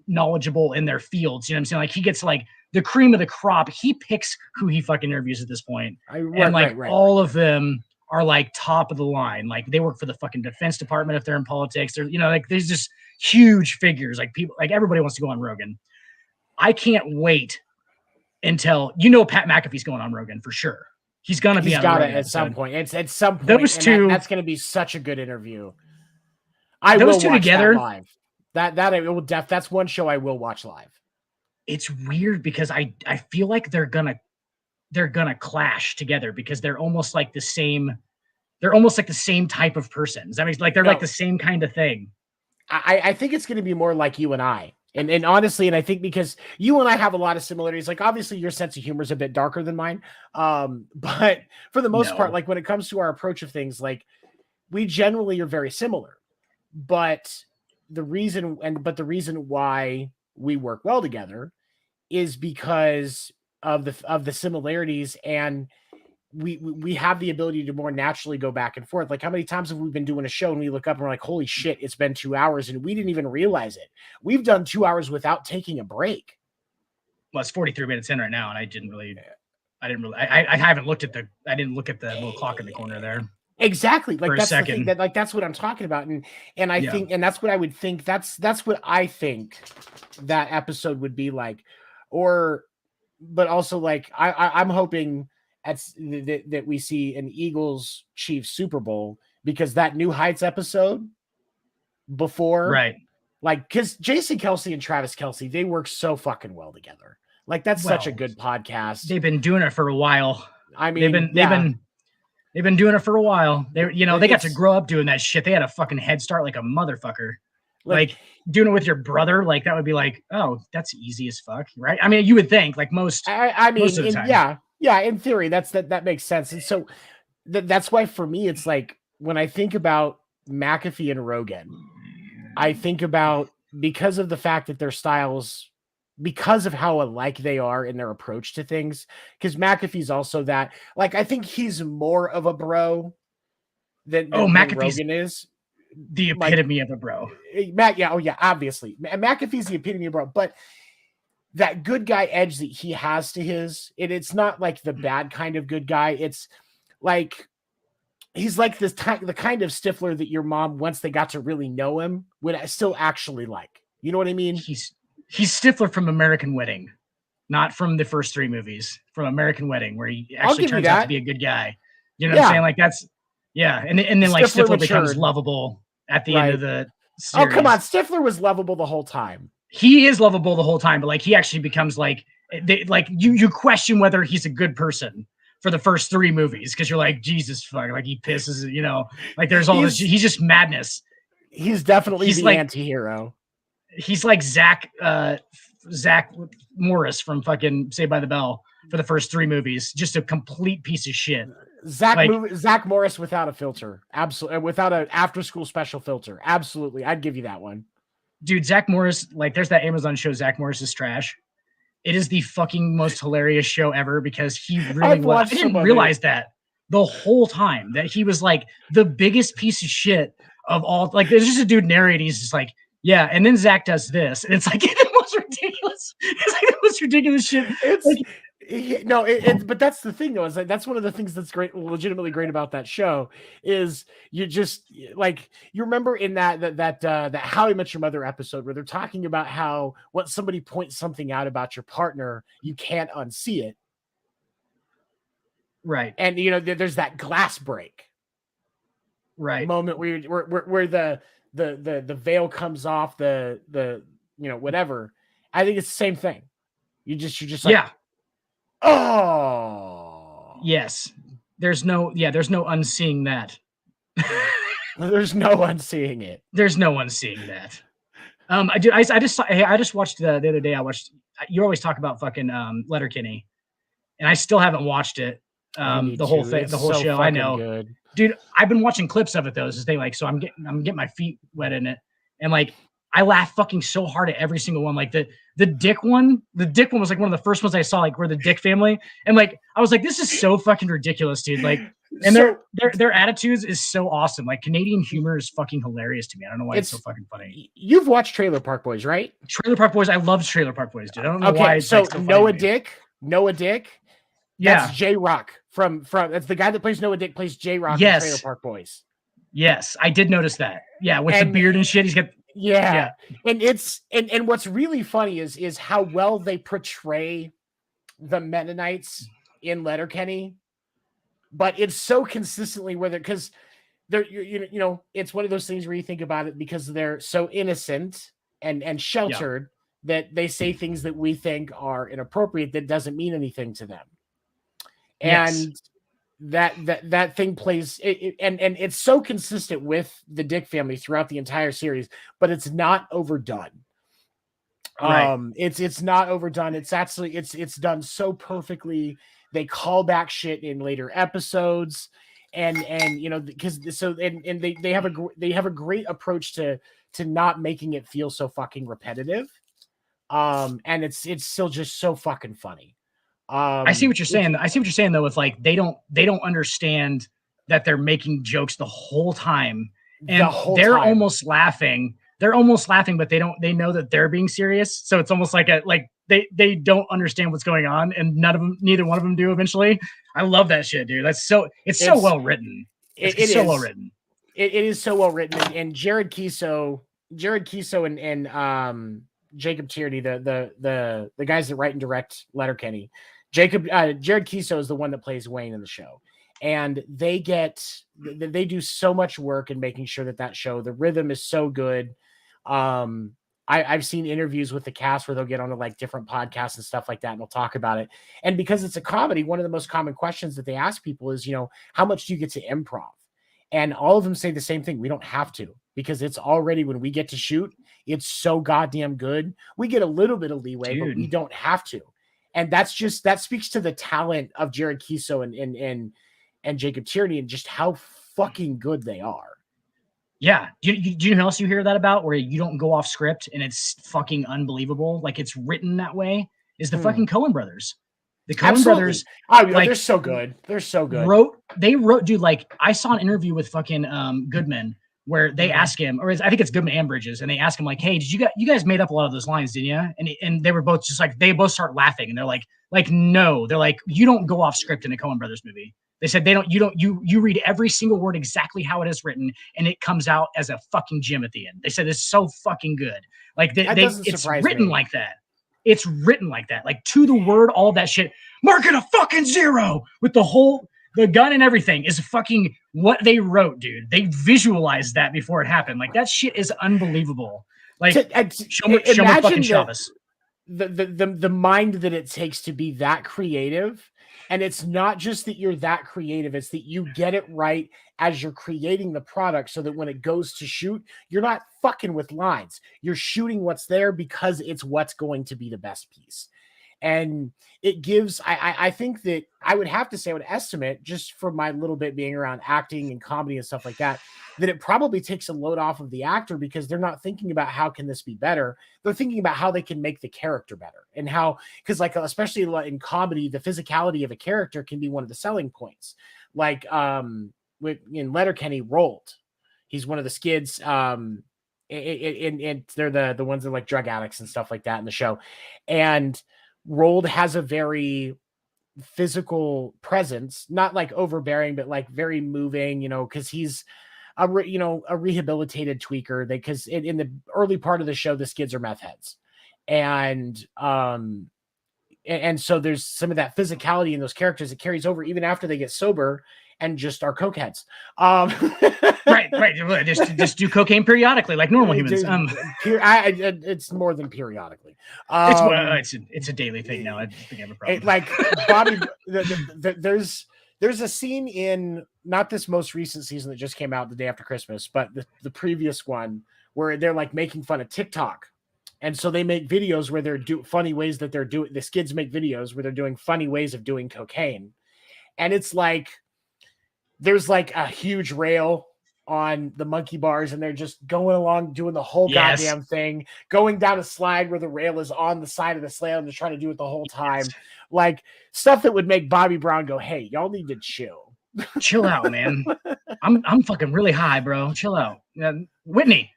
knowledgeable in their fields. You know what I'm saying? Like, he gets like the cream of the crop. He picks who he fucking interviews at this point. All of them are like top of the line. Like, they work for the fucking Defense Department if they're in politics. They're, you know, like, there's just huge figures. Like, people, like, everybody wants to go on Rogan. I can't wait until, Pat McAfee's going on Rogan for sure. He's gonna be on Rogan at some point. It's at some point. Those two, that's gonna be such a good interview. Those two together live. That's one show I will watch live. It's weird because I feel like they're gonna clash together because they're almost like the same. They're almost like the same type of persons. I mean, like, they're like the same kind of thing. I think it's going to be more like you and I. And honestly, and I think because you and I have a lot of similarities, like, obviously your sense of humor is a bit darker than mine. But for the most part, like, when it comes to our approach of things, like, we generally are very similar. But the reason why we work well together is because of the similarities, and we have the ability to more naturally go back and forth. Like, how many times have we been doing a show and we look up and we're like, holy shit, it's been 2 hours and we didn't even realize it. We've done 2 hours without taking a break. Well, it's 43 minutes in right now, and I haven't looked at I didn't look at the little clock in the corner there. Exactly. Like, that's the thing, that, like, that's what I'm talking about. And I think, and that's what I would think, that's what I think that episode would be like. But also, like, I'm hoping that we see an Eagles Chiefs Super Bowl, because that New Heights episode before, right? Like, because Jason Kelce and Travis Kelce, they work so fucking well together. Like, that's such a good podcast. They've been doing it for a while. I mean, they've been doing it for a while. They got to grow up doing that shit. They had a fucking head start like a motherfucker. Like, doing it with your brother, like, that would be like, oh, that's easy as fuck, right? I mean, you would think, like, most of the time. Yeah, in theory, that makes sense. And so that's why, for me, it's like, when I think about McAfee and Rogan, I think about, because of the fact that their styles, because of how alike they are in their approach to things, because McAfee's also that, like, I think he's more of a bro than Rogan is. The epitome of a bro. Obviously. McAfee's the epitome of a bro, but that good guy edge that he has to it's not like the bad kind of good guy. It's like he's like the kind of Stifler that your mom, once they got to really know him, would still actually like. You know what I mean? He's Stifler from American Wedding, not from the first 3 movies. From American Wedding, where he actually turns out to be a good guy. You know what I'm saying? Like that's and then like Stifler becomes lovable at the end of the series. Oh come on, Stifler was lovable the whole time. He is lovable the whole time, but like he actually becomes like you question whether he's a good person for the first 3 movies, because you're like, Jesus fuck, like he pisses, you know, like there's all this, he's just madness. He's definitely the anti-hero. He's like Zach Morris from fucking Saved by the Bell for the first 3 movies, just a complete piece of shit. Zach Morris without a filter, absolutely, without an after-school special filter, absolutely, I'd give you that one. Dude, Zach Morris, like there's that Amazon show, Zach Morris is Trash. It is the fucking most hilarious show ever, because he really was. I didn't realize that the whole time, that he was like the biggest piece of shit of all. Like there's just a dude narrating, he's just like, yeah, and then Zach does this, and it's like the most ridiculous. It's like the most ridiculous shit. It's like, but that's the thing though, is like that's one of the things that's legitimately great about that show, is you just like, you remember in that How I Met Your Mother episode where they're talking about how when somebody points something out about your partner, you can't unsee it, right? And you know, there's that glass break, right, moment where the veil comes off, the you know, whatever. I think it's the same thing. You're just like, yeah. Oh yes, there's no unseeing that. There's no unseeing it. There's no unseeing that. I just watched the other day. You always talk about fucking Letterkenny, and I still haven't watched it. The whole thing, the whole show. I know, good. Dude. I've been watching clips of it though. This thing, like, so I'm getting my feet wet in it, and like I laugh fucking so hard at every single one. Like the dick one was like one of the first ones I saw, like, where the Dick family, and like I was like, this is so fucking ridiculous, dude. Like, and their attitudes is so awesome. Like, Canadian humor is fucking hilarious to me. I don't know why it's so fucking funny. You've watched Trailer Park Boys, right? Trailer Park Boys. I love Trailer Park Boys, dude. I don't know why. It's so like so Noah Dick. Yeah, that's J-Rock from that's the guy that plays Noah Dick, plays J-Rock in Trailer Park Boys. Yes, I did notice that. Yeah, with the beard and shit. He's got and it's and what's really funny is how well they portray the Mennonites in Letterkenny, but it's so consistently because they're you know, it's one of those things where you think about it, because they're so innocent and sheltered that they say things that we think are inappropriate that doesn't mean anything to them. And that thing plays and it's so consistent with the Dick family throughout the entire series, but it's not overdone. Right. It's not overdone. It's actually it's done so perfectly. They call back shit in later episodes, and you know, because so and they have a great approach to not making it feel so fucking repetitive. And it's still just so fucking funny. I see what you're saying. Though, with like they don't understand that they're making jokes the whole time, and they're almost laughing. They're almost laughing, but they know that they're being serious. So it's almost like they don't understand what's going on, and neither one of them do eventually. I love that shit, dude. It's so well written. It's so well written. It is so well written, and Jared Kiso and Jacob Tierney, the guys that write and direct Letterkenny. Jared Kiso is the one that plays Wayne in the show, and they do so much work in making sure that show, the rhythm is so good. I've seen interviews with the cast where they'll get on to like different podcasts and stuff like that, and they'll talk about it. And because it's a comedy, one of the most common questions that they ask people is, you know, how much do you get to improv? And all of them say the same thing: we don't have to, because it's already, when we get to shoot, it's so goddamn good. We get a little bit of leeway, but we don't have to. And that speaks to the talent of Jared Kiso and Jacob Tierney, and just how fucking good they are. Yeah. Do you know who else you hear that about, where you don't go off script and it's fucking unbelievable? Like, it's written that way, is the fucking Coen brothers. The Coen brothers. Oh, like, they're so good. They're so good. Dude, like, I saw an interview with fucking Goodman where they ask him, or I think it's Goodman and Bridges, and they ask him like, "Hey, did you guys made up a lot of those lines, didn't you?" And they were both just like, they both start laughing, and they're like no, they're like, you don't go off script in a Coen Brothers movie. They said you read every single word exactly how it is written, and it comes out as a fucking gem at the end. They said it's so fucking good. Like it's written like that. It's written like that, like to the word, all that shit. Mark it a fucking 0 with the gun and everything is fucking what they wrote, dude. They visualized that before it happened. Like that shit is unbelievable. Like show me fucking Chavez. The mind that it takes to be that creative. And it's not just that you're that creative, it's that you get it right as you're creating the product so that when it goes to shoot, you're not fucking with lines. You're shooting what's there because it's what's going to be the best piece. And it gives, I think that I would have to say, I would estimate, just from my little bit being around acting and comedy and stuff like that, that it probably takes a load off of the actor because they're not thinking about how can this be better. They're thinking about how they can make the character better and how, because like, especially in comedy, the physicality of a character can be one of the selling points. Like in Letterkenny, Rolled, he's one of the skids. And they're the ones that are like drug addicts and stuff like that in the show. And Rolled has a very physical presence, not like overbearing, but like very moving, because he's a rehabilitated tweaker. Because in the early part of the show, the skids are meth heads. And so there's some of that physicality in those characters that carries over even after they get sober and just are cokeheads. Right. Just do cocaine periodically, like normal humans. It's more than periodically. It's a daily thing now. I think I have a problem. Like Bobby, there's a scene in not this most recent season that just came out the day after Christmas, but the previous one where they're like making fun of TikTok. And so they make videos where they're funny ways that they're doing. The skids make videos where they're doing funny ways of doing cocaine. And it's like, there's like a huge rail on the monkey bars and they're just going along doing the whole goddamn thing, going down a slide where the rail is on the side of the sled and they're trying to do it the whole time. Like stuff that would make Bobby Brown go, hey, y'all need to chill. Chill out, man. I'm fucking really high, bro. Chill out. Whitney,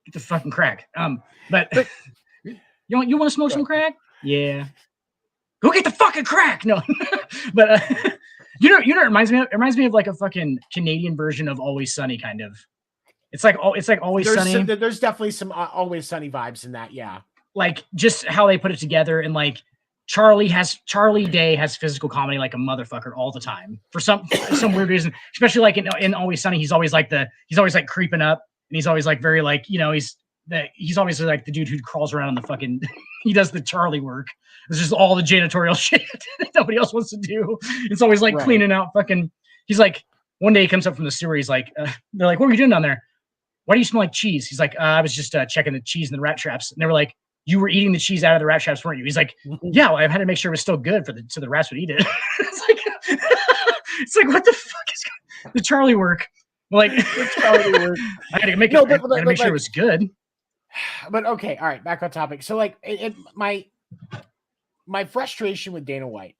get the fucking crack. But you want to smoke some crack? Yeah. Go get the fucking crack. No. But you know it reminds me of? It reminds me of like a fucking Canadian version of Always Sunny, kind of. It's like Always Sunny. There's definitely some Always Sunny vibes in that, yeah. Like just how they put it together, and like Charlie Day has physical comedy like a motherfucker all the time for some weird reason. Especially like in Always Sunny, he's always like creeping up, and he's always like very like he's always like the dude who crawls around in the fucking. He does the Charlie work. It's just all the janitorial shit that nobody else wants to do. It's always like cleaning out fucking. He's like, one day he comes up from the sewer. He's like, they're like, what are you doing down there? Why do you smell like cheese? He's like, I was just checking the cheese in the rat traps. And they were like, you were eating the cheese out of the rat traps, weren't you? He's like, yeah, well, I had to make sure it was still good so the rats would eat it. it's like, what the fuck is the Charlie work? Like, the Charlie work. I had to make sure it was good. But okay, all right, back on topic. So like my frustration with Dana White,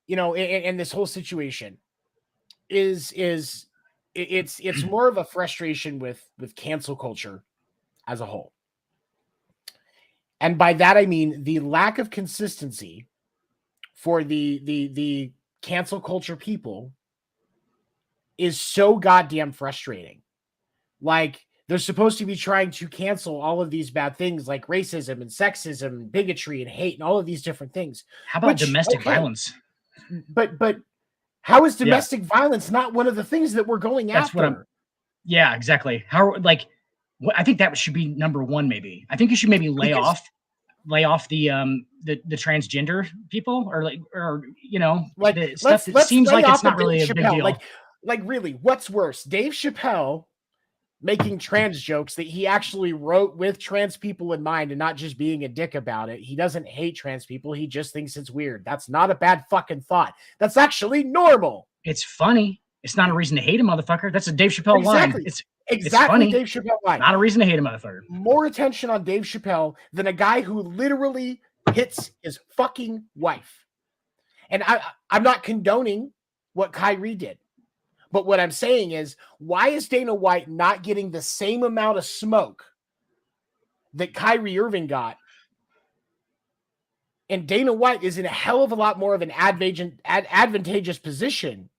in this whole situation is it's more of a frustration with cancel culture as a whole. And by that I mean the lack of consistency for the cancel culture people is so goddamn frustrating. Like, they're supposed to be trying to cancel all of these bad things like racism and sexism and bigotry and hate and all of these different things. How about domestic violence? But how is domestic violence not one of the things that we're going after? Yeah, exactly. I think that should be number one. Maybe I think you should maybe lay off the transgender people or the stuff that seems like it's not really a big deal. Like really, what's worse, Dave Chappelle making trans jokes that he actually wrote with trans people in mind and not just being a dick about it. He doesn't hate trans people. He just thinks it's weird. That's not a bad fucking thought. That's actually normal. It's funny. It's not a reason to hate a motherfucker. That's a Dave Chappelle line. It's funny. Dave Chappelle line. Not a reason to hate a motherfucker. More attention on Dave Chappelle than a guy who literally hits his fucking wife. And I'm not condoning what Kyrie did. But what I'm saying is, why is Dana White not getting the same amount of smoke that Kyrie Irving got? And Dana White is in a hell of a lot more of an advantageous position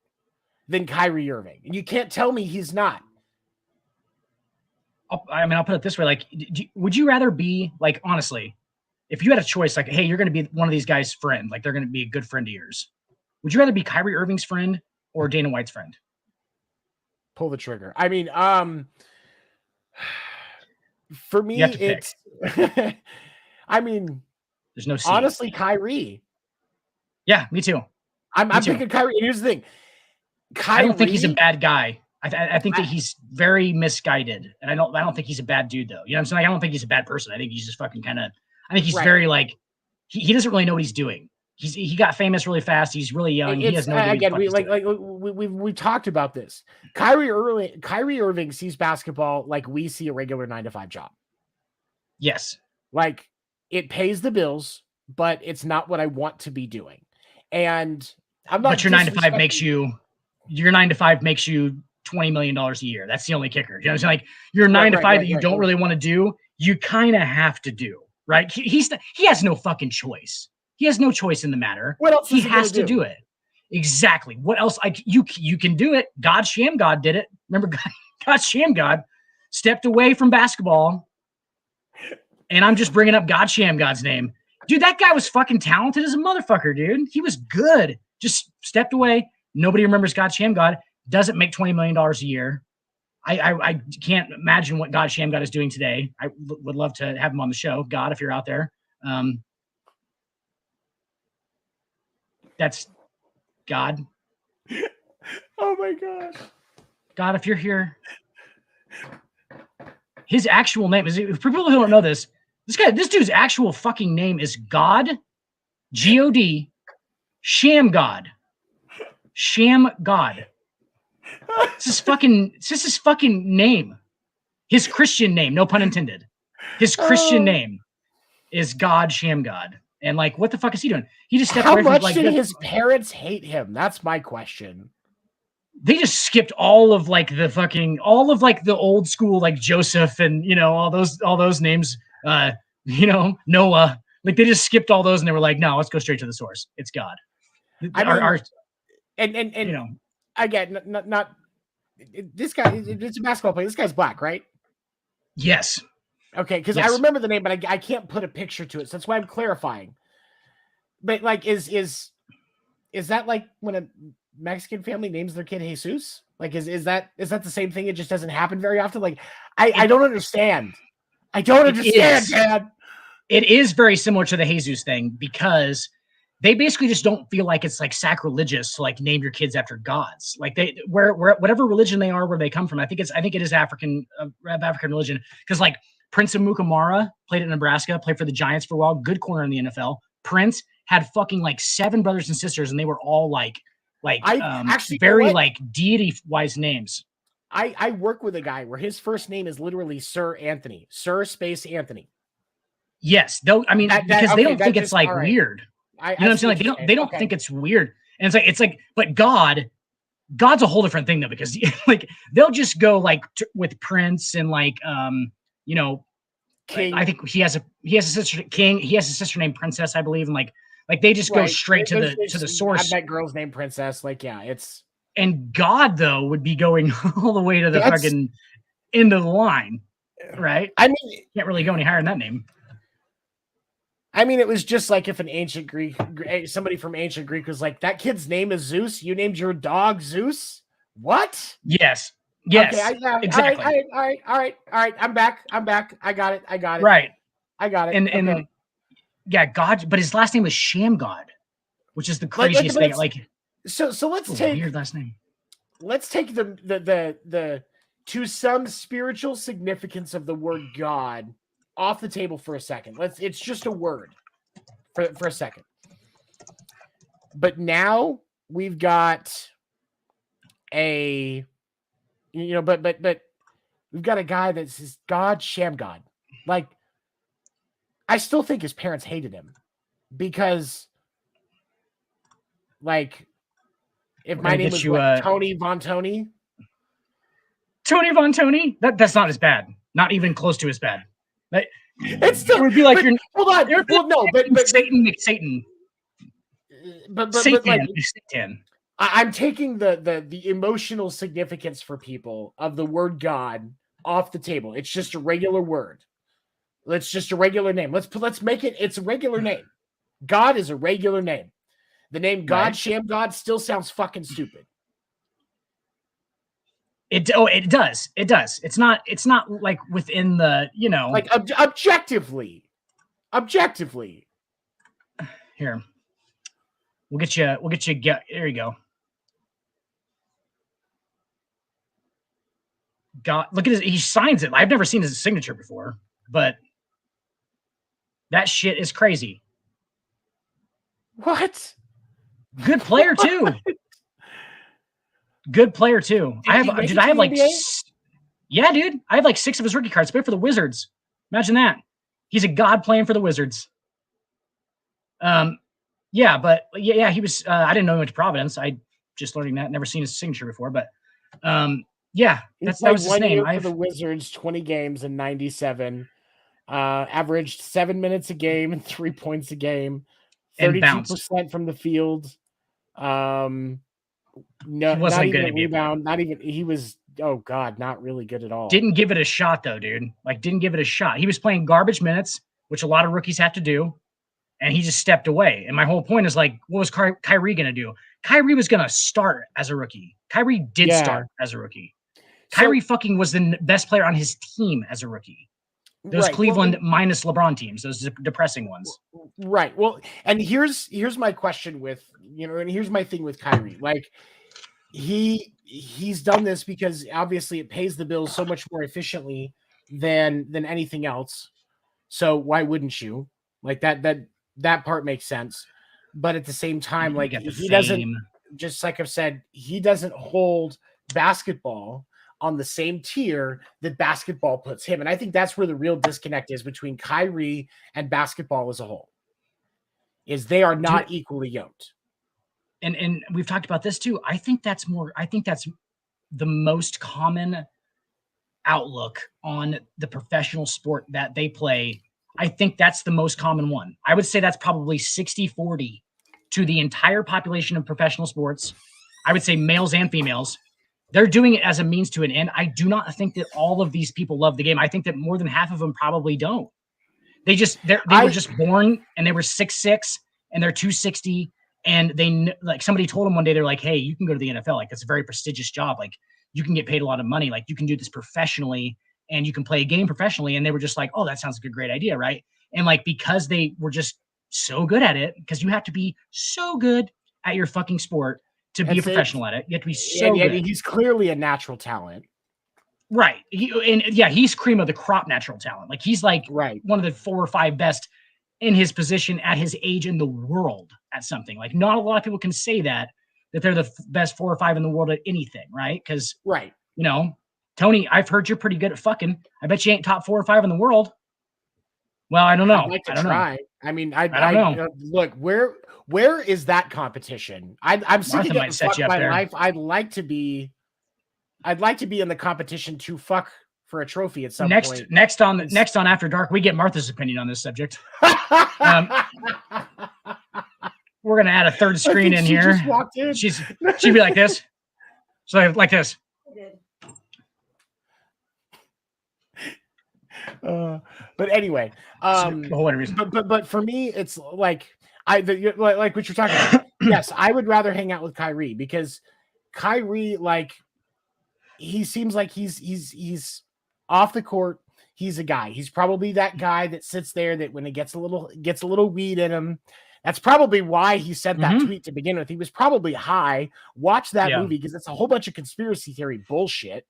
than Kyrie Irving. And you can't tell me he's not. I'll put it this way. Like, would you rather be, like, honestly, if you had a choice, like, hey, you're going to be one of these guys' friend, like they're going to be a good friend of yours, would you rather be Kyrie Irving's friend or Dana White's friend? Pull the trigger. I mean, for me, You have to it's, I mean, there's no C. Honestly, Kyrie. Yeah, me too. I'm picking Kyrie. Here's the thing. I don't think he's a bad guy. I think that he's very misguided, and I don't think he's a bad dude though. You know what I'm saying? Like, I don't think he's a bad person. I think he's just fucking kind of. I think he's very like he doesn't really know what he's doing. He got famous really fast. He's really young. He has no idea. Again, we talked about this. Kyrie Irving sees basketball like we see a regular 9-to-5 job. Yes, like it pays the bills, but it's not what I want to be doing. And I'm not. But your 9-to-5 makes you. Your 9-to-5 makes you $20 million a year. That's the only kicker. You know what I'm saying? Like your 9-to-5 that you don't really want to do, you kind of have to do, right? He has no fucking choice. He has no choice in the matter. What else? He has to do it. Exactly. What else? Like you can do it. God Shamgod did it. Remember, God Shamgod stepped away from basketball, and I'm just bringing up God Shamgod's name. Dude, that guy was fucking talented as a motherfucker, dude. He was good. Just stepped away. Nobody remembers God Shamgod. Doesn't make $20 million a year. I can't imagine what God Shamgod is doing today. I would love to have him on the show. God, if you're out there. That's God. Oh my gosh. God, if you're here. His actual name is, for people who don't know this dude's actual fucking name is God, G-O-D, Shamgod. Shamgod. This is his fucking name. His Christian name, no pun intended. His Christian name is God Shamgod. And like, what the fuck is he doing? He just stepped away from. How much did his parents hate him? That's my question. They just skipped all of the old school, like Joseph and all those names. Noah. Like they just skipped all those and they were like, no, let's go straight to the source. It's God. Again, not this guy. It's a basketball player. This guy's black, right? Yes. Okay, because I remember the name, but I can't put a picture to it, so that's why I'm clarifying. But like, is that like when a Mexican family names their kid Jesus? Like, is that the same thing? It just doesn't happen very often. Like, I don't understand. I don't understand, Dad. It is very similar to the Jesus thing because they basically just don't feel like it's like sacrilegious to like name your kids after gods. Like where whatever religion they are, where they come from. I think it is African religion because like Prince of Mukamara played at Nebraska, played for the Giants for a while, good corner in the NFL. Prince had fucking like 7 brothers and sisters, and they were all like very like deity-wise names. I work with a guy where his first name is literally Sir Anthony, Sir Space Anthony. Yes, though. I mean, because they don't think it's like weird. You know what I'm saying? Like they don't think it's weird, and it's like, but God's a whole different thing though, because like they'll just go like with Prince and like King. I think he has a sister King. He has a sister named Princess, I believe, and like they just go straight to the source. That girl's named Princess. Like, yeah, it's. And God though would be going all the way to the fucking end of the line, right? I mean, can't really go any higher than that name. I mean, it was just like if an ancient Greek, somebody from ancient Greek was like, that kid's name is Zeus. You named your dog Zeus? What? Yes. Okay, exactly. All right. I'm back. I got it. Right. I got it. And yeah, God, but his last name was Shamgod, which is the craziest thing. Like, so let's take weird last name. Let's take the to some spiritual significance of the word God off the table for a second. It's just a word for a second. But now we've got but we've got a guy that says God Shamgod. Like, I still think his parents hated him because, like, If We're my gonna name get was you what, Tony Von Tony? Tony Von Tony. That's not as bad. Not even close to as bad. Like, It's still, it would be like but, you're. hold on. It would be Well, no, like Satan McSatan. but like Satan. I'm taking the emotional significance for people of the word God off the table. It's just a regular word. It's just a regular name. Let's make it. It's a regular name. God is a regular name. The name God, Right. Sham God, still sounds fucking stupid. It does. It does. It's not like within the, like objectively. Here. We'll get you there you go. God, look at he signs it. I've never seen his signature before, but that shit is crazy. What? Good player too. Good player too. I have like yeah, dude. I have like 6 of his rookie cards. Played for the Wizards. Imagine that. He's a god playing for the Wizards. Yeah, but yeah, he was. I didn't know he went to Providence. I just learning that. Never seen his signature before, but yeah, that was his name. For the Wizards, 20 games in 97. Averaged 7 minutes a game and 3 points a game, 32% from the field. No, not even a rebound. Not even he was. Oh God, not really good at all. Didn't give it a shot though, dude. Like didn't give it a shot. He was playing garbage minutes, which a lot of rookies have to do, and he just stepped away. And my whole point is like, what was Kyrie gonna do? Kyrie was gonna start as a rookie. Kyrie did start as a rookie. Kyrie fucking was the best player on his team as a rookie. Those Cleveland minus LeBron teams, those depressing ones. Right. Well, and here's my question with, and here's my thing with Kyrie. Like he's done this because obviously it pays the bills so much more efficiently than anything else. So why wouldn't you? Like that part makes sense. But at the same time, like he doesn't, just like I've said, he doesn't hold basketball on the same tier that basketball puts him. And I think that's where the real disconnect is between Kyrie and basketball as a whole, is they are not equally yoked. And we've talked about this too. I think that's the most common outlook on the professional sport that they play. I think that's the most common one. I would say that's probably 60-40 to the entire population of professional sports. I would say males and females. They're doing it as a means to an end. I do not think that all of these people love the game. I think that more than half of them probably don't. They were just born and they were 6'6" and they're 260, and they, like, somebody told them one day, they're like, hey, you can go to the NFL. Like, it's a very prestigious job. Like, you can get paid a lot of money. Like, you can do this professionally and you can play a game professionally. And they were just like, oh, that sounds like a great idea, right? And like, because they were just so good at it, because you have to be so good at your fucking sport to be a professional at it. You have to be so good. He's clearly a natural talent. Right. He's cream of the crop natural talent. Like, he's like one of the 4 or 5 best in his position at his age in the world at something. Like, not a lot of people can say that they're the best 4 or 5 in the world at anything, right? Because, Tony, I've heard you're pretty good at fucking. I bet you ain't top 4 or 5 in the world. Well, I don't know. I'd like to try. I mean, I don't know. Look, where is that competition? I'm sick of getting fucked my life. I'd like to be in the competition to fuck for a trophy at some point. Next on After Dark, we get Martha's opinion on this subject. We're gonna add a third screen in here. Just walked in. She'd be like this. So like this. But anyway, but for me, it's like like what you're talking about. Yes, I would rather hang out with Kyrie, because Kyrie, like, he seems like he's off the court. He's a guy. He's probably that guy that sits there that when it gets a little weed in him. That's probably why he sent that tweet to begin with. He was probably high, watched that movie, because it's a whole bunch of conspiracy theory bullshit,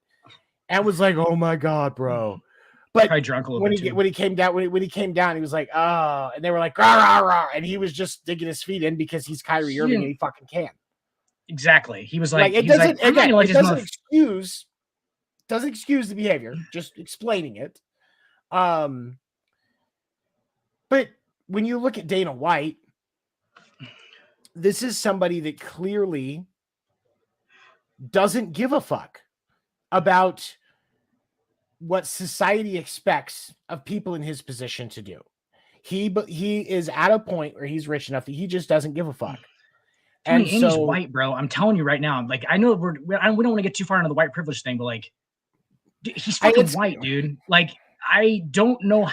and was like, "Oh my God, bro." But drunk a little bit when he came down, he was like, "Oh," and they were like, "Rah, rah, rah," and he was just digging his feet in because he's Kyrie Irving and he fucking can. Exactly. He was like, it doesn't excuse the behavior, just explaining it. But when you look at Dana White, this is somebody that clearly doesn't give a fuck about what society expects of people in his position to do. He is at a point where he's rich enough that he just doesn't give a fuck. Tony, and he's white, bro. I'm telling you right now. Like, I know we don't want to get too far into the white privilege thing, but like, he's fucking white, dude. Like, I don't know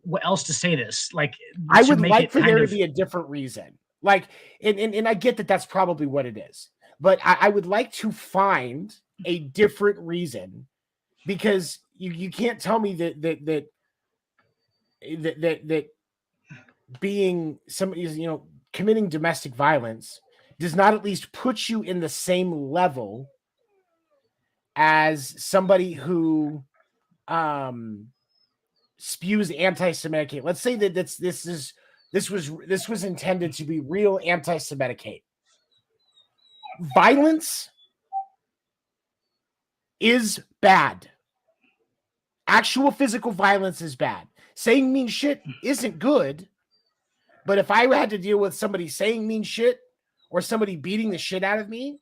what else to say this. Like, I would like for there to be a different reason. Like, and I get that that's probably what it is, but I would like to find a different reason, because you can't tell me that being somebody's, committing domestic violence does not at least put you in the same level as somebody who spews anti-Semitic hate. Let's say that this was intended to be real anti-Semitic hate. Violence is bad. Actual physical violence is bad. Saying mean shit isn't good. But if I had to deal with somebody saying mean shit or somebody beating the shit out of me,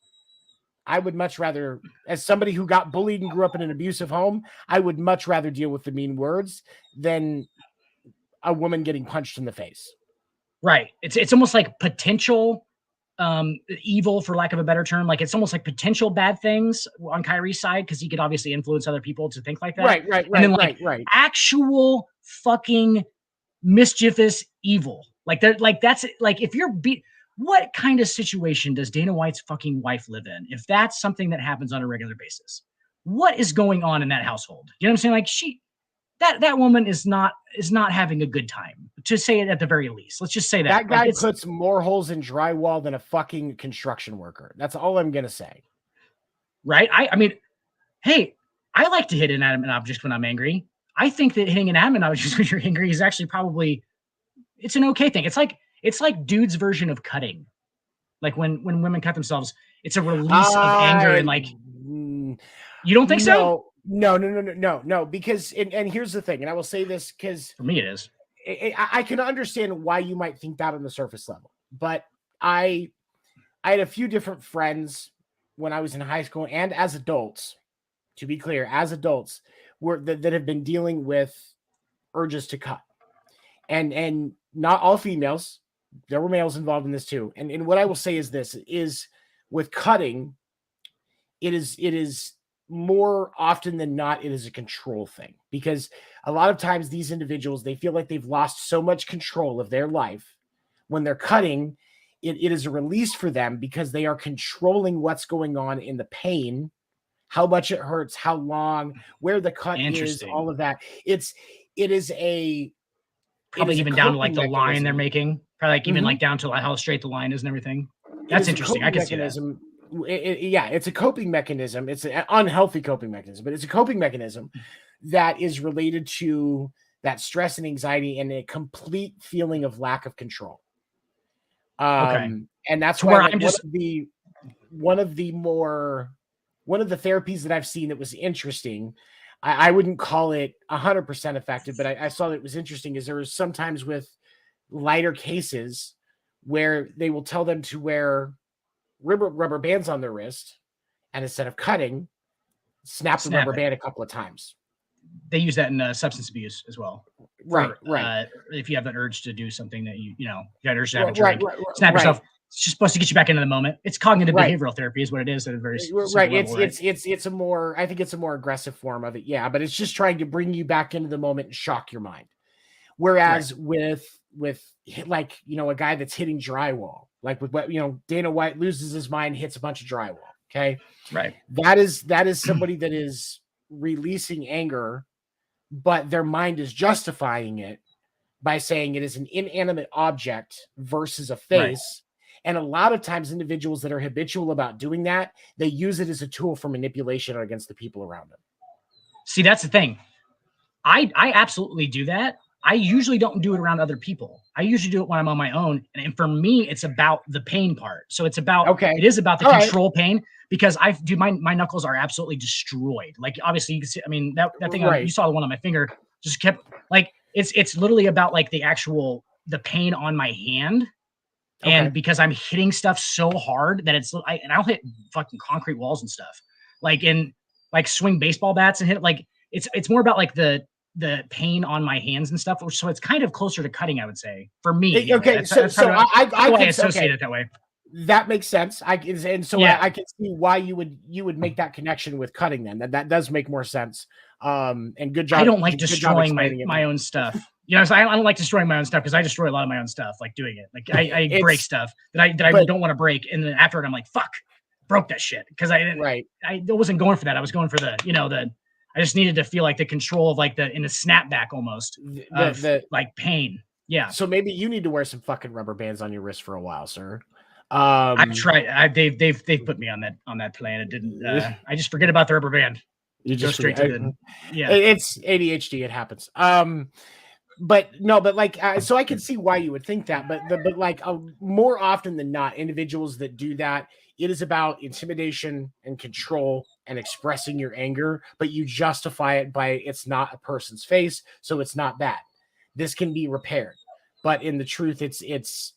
I would much rather, as somebody who got bullied and grew up in an abusive home, I would much rather deal with the mean words than a woman getting punched in the face. Right. It's almost like potential evil, for lack of a better term. Like, it's almost like potential bad things on Kyrie's side, because he could obviously influence other people to think like that. Right. And then actual fucking mischievous evil. That's if you're what kind of situation does Dana White's fucking wife live in if that's something that happens on a regular basis? What is going on in that household? You know what I'm saying? Like, that woman is not having a good time, to say it at the very least. Let's just say that. That guy puts more holes in drywall than a fucking construction worker. That's all I'm going to say. Right? I mean, hey, I like to hit inanimate objects when I'm angry. I think that hitting inanimate objects when you're angry is actually it's an okay thing. It's like dudes' version of cutting. Like when women cut themselves, it's a release of anger, and like, you don't think so? No. Because, and here's the thing, and I will say this because for me it is. I can understand why you might think that on the surface level, but I had a few different friends when I was in high school and as adults, to be clear, as adults, that have been dealing with urges to cut, and not all females. There were males involved in this too. And what I will say is this is with cutting, it is more often than not, it is a control thing, because a lot of times these individuals, they feel like they've lost so much control of their life when they're cutting. It is a release for them because they are controlling what's going on in the pain, how much it hurts, how long, where the cut is, all of that. It is probably even down to like the line they're making, probably like even like down to like how straight the line is and everything. That's interesting. I can see that. It's a coping mechanism. It's an unhealthy coping mechanism, but it's a coping mechanism that is related to that stress and anxiety and a complete feeling of lack of control. And that's why one of the therapies that I've seen that was interesting. I wouldn't call it 100% effective, but I saw that it was interesting. Is there was sometimes with lighter cases where they will tell them to wear rubber bands on their wrist, and instead of cutting, snap the rubber band a couple of times. They use that in substance abuse as well. Right. If you have an urge to do something that you got an urge to have a drink, snap yourself. It's just supposed to get you back into the moment. It's cognitive behavioral therapy is what it is at a very right. It's a more, I think it's a more aggressive form of it. Yeah, but it's just trying to bring you back into the moment and shock your mind. Whereas with like, a guy that's hitting drywall, like with what, Dana White loses his mind, hits a bunch of drywall. Okay. Right. That is somebody that is releasing anger, but their mind is justifying it by saying it is an inanimate object versus a face. Right. And a lot of times individuals that are habitual about doing that, they use it as a tool for manipulation against the people around them. See, that's the thing. I absolutely do that. I usually don't do it around other people. I usually do it when I'm on my own. And for me, it's about the pain part. So it's about, it is about the control pain, because my knuckles are absolutely destroyed. Like, obviously you can see, I mean, that thing, you saw the one on my finger just kept like, it's literally about like the pain on my hand And Okay. because I'm hitting stuff so hard that and I'll hit fucking concrete walls and stuff, like swing baseball bats and hit it. Like it's more about like the pain on my hands and stuff. So it's kind of closer to cutting, I would say, for me. Anyway. Okay, That's so I can associate it that way. That makes sense. I can see why you would make that connection with cutting. Then that does make more sense. And good job. I don't like destroying my own stuff. You know, so I don't like destroying my own stuff because I destroy a lot of my own stuff, like doing it. Like I break stuff that I don't want to break, and then after it, I'm like, fuck, broke that shit because I didn't. Right. I wasn't going for that. I was going for I just needed to feel like the control of like in a snapback almost of like pain. Yeah. So maybe you need to wear some fucking rubber bands on your wrist for a while, sir. I've tried. They've put me on that plan. It didn't. I just forget about the rubber band. You just go straight to the. Yeah. It's ADHD. It happens. But like, so I can see why you would think that, but like more often than not, individuals that do that, it is about intimidation and control and expressing your anger, but you justify it by it's not a person's face, so it's not bad. This can be repaired, but in the truth, there's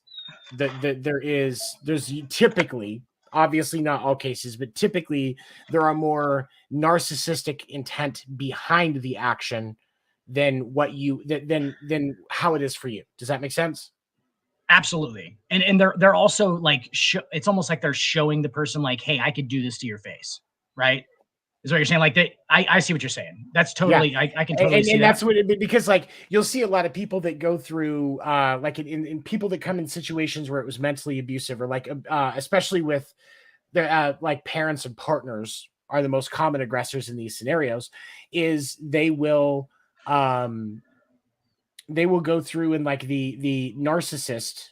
typically, obviously not all cases, but typically there are more narcissistic intent behind the action than how it is for you. Does that make sense? Absolutely. And they're also like it's almost like they're showing the person like, hey, I could do this to your face, right? Is what you're saying. Like I see what you're saying. That's totally I can totally see and that. That's what it, because like you'll see a lot of people that go through like in people that come in situations where it was mentally abusive, or like especially with the like parents and partners are the most common aggressors in these scenarios, is they will go through and like the narcissist,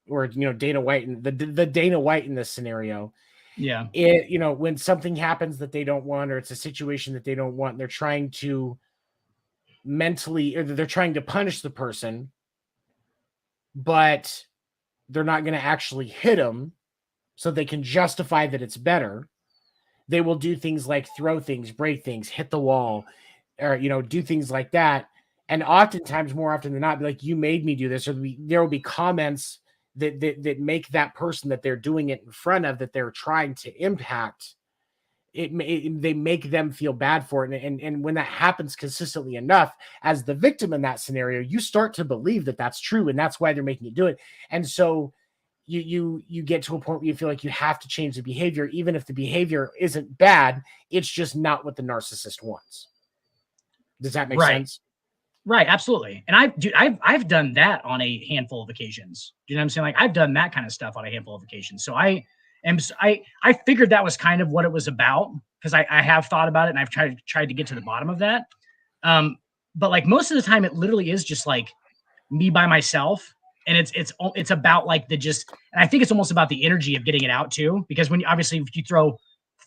or Dana White, and the Dana White in this scenario. Yeah. When something happens that they don't want, or it's a situation that they don't want, they're trying to punish the person, but they're not going to actually hit them so they can justify that it's better. They will do things like throw things, break things, hit the wall, or, do things like that. And oftentimes, more often than not, be like, you made me do this, or there will be comments that make that person that they're doing it in front of, that they're trying to impact, they make them feel bad for it. And when that happens consistently enough, as the victim in that scenario, you start to believe that that's true, and that's why they're making you do it. And so you get to a point where you feel like you have to change the behavior, even if the behavior isn't bad. It's just not what the narcissist wants. Does that make sense? Right, absolutely. And I've done that on a handful of occasions. Do you know what I'm saying? Like, I've done that kind of stuff on a handful of occasions. So I figured that was kind of what it was about, because I have thought about it, and I've tried to get to the bottom of that. But like most of the time, it literally is just like me by myself, and it's about like and I think it's almost about the energy of getting it out too, because when obviously if you throw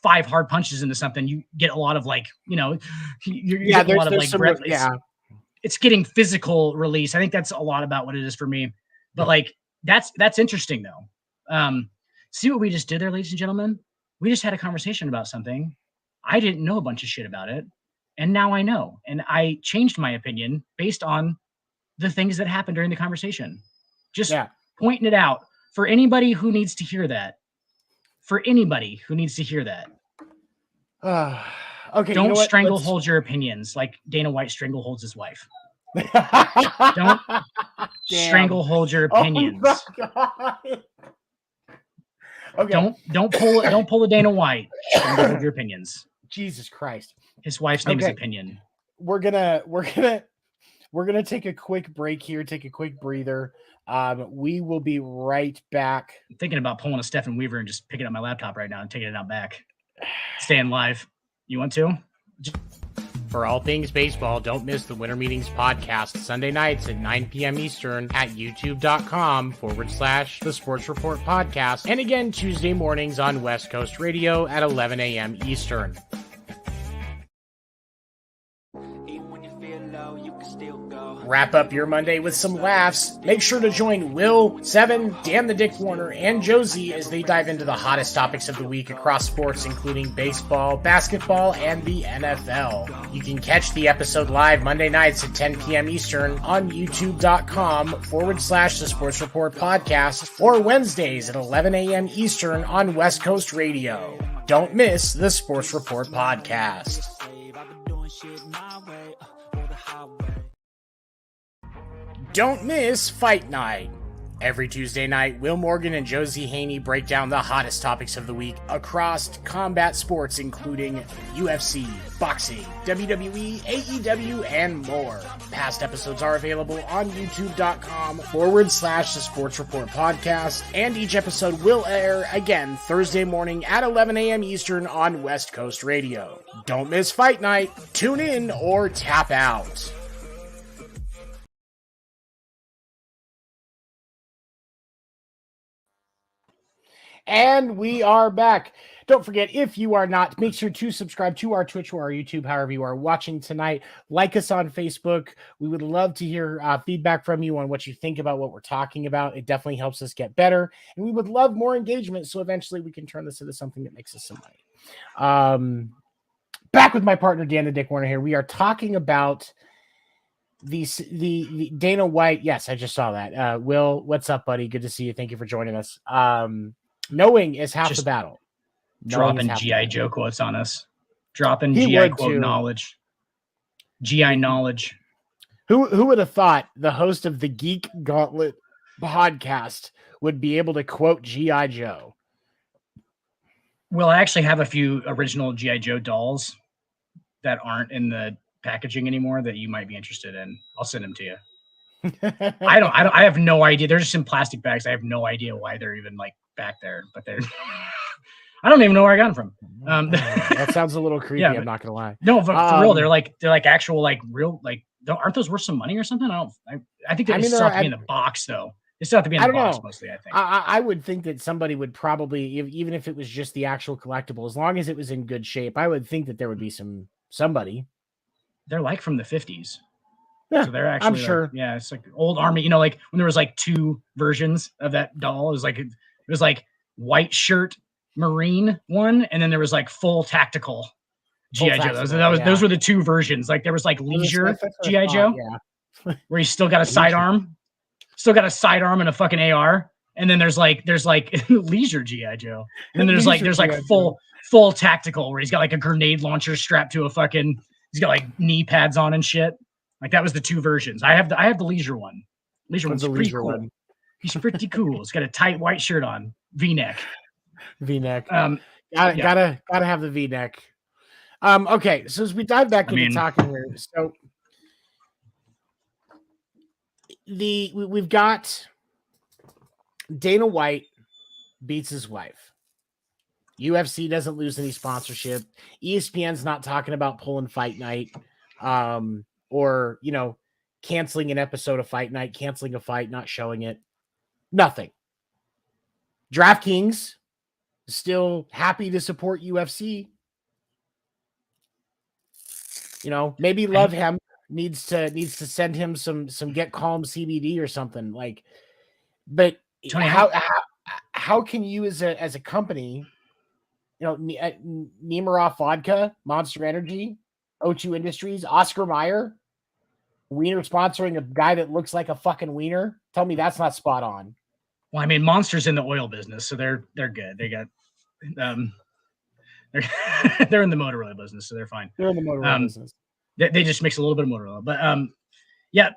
5 hard punches into something, you get a lot of like, you're getting a lot of like breath. It's getting physical release. I think that's a lot about what it is for me. But like that's interesting though. See what we just did there, ladies and gentlemen? We just had a conversation about something. I didn't know a bunch of shit about it, and now I know. And I changed my opinion based on the things that happened during the conversation. Just pointing it out for anybody who needs to hear that. For anybody who needs to hear that. Okay. Don't stranglehold your opinions like Dana White strangleholds his wife. Don't stranglehold your opinions. Oh, okay. Don't pull a Dana White. Stranglehold your opinions. Jesus Christ. His wife's name is Opinion. We're gonna take a quick break here, take a quick breather. We will be right back. I'm thinking about pulling a Stephen Weaver and just picking up my laptop right now and taking it out back. Staying live. You want to? For all things baseball, don't miss the Winter Meetings podcast Sunday nights at 9 p.m. Eastern at youtube.com/The Sports Report Podcast. And again, Tuesday mornings on West Coast Radio at 11 a.m. Eastern. Wrap up your Monday with some laughs. Make sure to join Will, Seven, Dan the Dick Warner, and Josie as they dive into the hottest topics of the week across sports, including baseball, basketball, and the NFL. You can catch the episode live Monday nights at 10 p.m. Eastern on youtube.com/The Sports Report Podcast, or Wednesdays at 11 a.m. Eastern on West Coast Radio. Don't miss the Sports Report Podcast. Don't miss Fight Night. Every Tuesday night, Will Morgan and Josie Haney break down the hottest topics of the week across combat sports, including UFC, boxing, WWE, AEW, and more. Past episodes are available on youtube.com/The Sports Report Podcast, and each episode will air again Thursday morning at 11 a.m. Eastern on West Coast Radio. Don't miss Fight Night. Tune in or tap out. And we are back. Don't forget, if you are not, make sure to subscribe to our Twitch or our YouTube, however you are watching tonight. Like us on Facebook. We would love to hear feedback from you on what you think about what we're talking about. It definitely helps us get better. And we would love more engagement, so eventually we can turn this into something that makes us some money. Back with my partner, Dan the Dick Warner here. We are talking about the Dana White. Yes, I just saw that. Will, what's up, buddy? Good to see you. Thank you for joining us. Knowing is half the battle. Dropping GI Joe quotes on us. Dropping GI quote knowledge. GI knowledge. Who would have thought the host of the Geek Gauntlet podcast would be able to quote GI Joe? Well, I actually have a few original GI Joe dolls that aren't in the packaging anymore that you might be interested in. I'll send them to you. I have no idea. They're just in plastic bags. I have no idea why they're even like back there, but they're I don't even know where I got them from. That sounds a little creepy. Yeah, I'm not gonna lie. No, for real, they're like actual real aren't those worth some money or something? I think they still have to be in the box though. They still have to be in the box mostly. I think. I would think that somebody would probably, even if it was just the actual collectible, as long as it was in good shape, I would think that there would be somebody. They're like from the 50s. Yeah, so they're actually, I'm sure. Yeah, it's like old army. Like when there was like two versions of that doll. It was like white shirt Marine one, and then there was like full tactical GI Joe. Those were the two versions. Like there was like leisure GI Joe, where he's still got a sidearm, and a fucking AR, and then there's like leisure GI Joe, and then there's like full tactical where he's got like a grenade launcher strapped to he's got like knee pads on and shit. Like that was the two versions. I have the leisure one. Leisure one's pretty cool. He's pretty cool. He's got a tight white shirt on, V-neck. Gotta have the V-neck. Okay, so as we dive back into talking here, so we've got Dana White beats his wife. UFC doesn't lose any sponsorship. ESPN's not talking about pulling Fight Night. Or, canceling an episode of Fight Night, canceling a fight, not showing it. Nothing. DraftKings is still happy to support UFC. Maybe Love Hemp needs to send him some Get Calm CBD or something. But Tony, how can you as a company, Nemiroff Vodka, Monster Energy, O2 Industries, Oscar Mayer, Wiener sponsoring a guy that looks like a fucking wiener? Tell me that's not spot on. Well, Monster's in the oil business, so they're good. They got they're in the motor oil business, so they're fine. They're in the motor oil business. They just mix a little bit of motor oil, but yeah,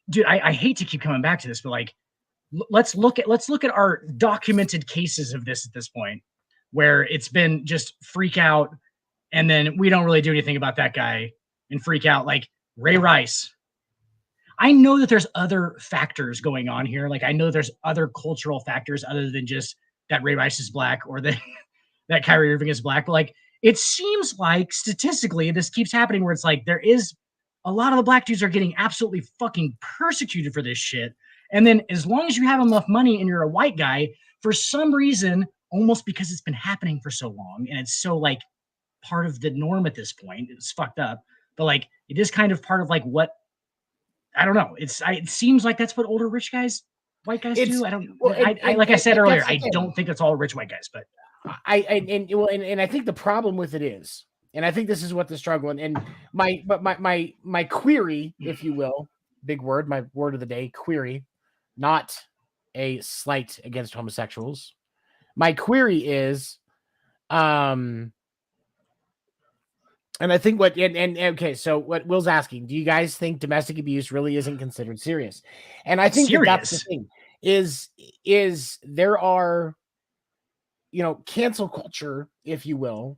dude, I hate to keep coming back to this, but let's look at our documented cases of this at this point, where it's been just freak out, and then we don't really do anything about that guy and freak out. Like Ray Rice. I know that there's other factors going on here. I know there's other cultural factors other than just that Ray Rice is black or that Kyrie Irving is black. But it seems like statistically this keeps happening where it's there is a lot of the black dudes are getting absolutely fucking persecuted for this shit. And then as long as you have enough money and you're a white guy, for some reason, almost because it's been happening for so long and it's so part of the norm at this point, it's fucked up. But it is kind of part of what I don't know. It seems like that's what older rich guys, white guys It's do. I don't. well, I like I said earlier, that's the I thing. don't think it's all rich white guys, but And I think the problem with it is, and I think this is what the struggle and my query, if you will, big word, my word of the day, query, not a slight against homosexuals. My query is, and I think and okay, so what Will's asking, do you guys think domestic abuse really isn't considered serious? And I think that's the serious. thing is there are, cancel culture, if you will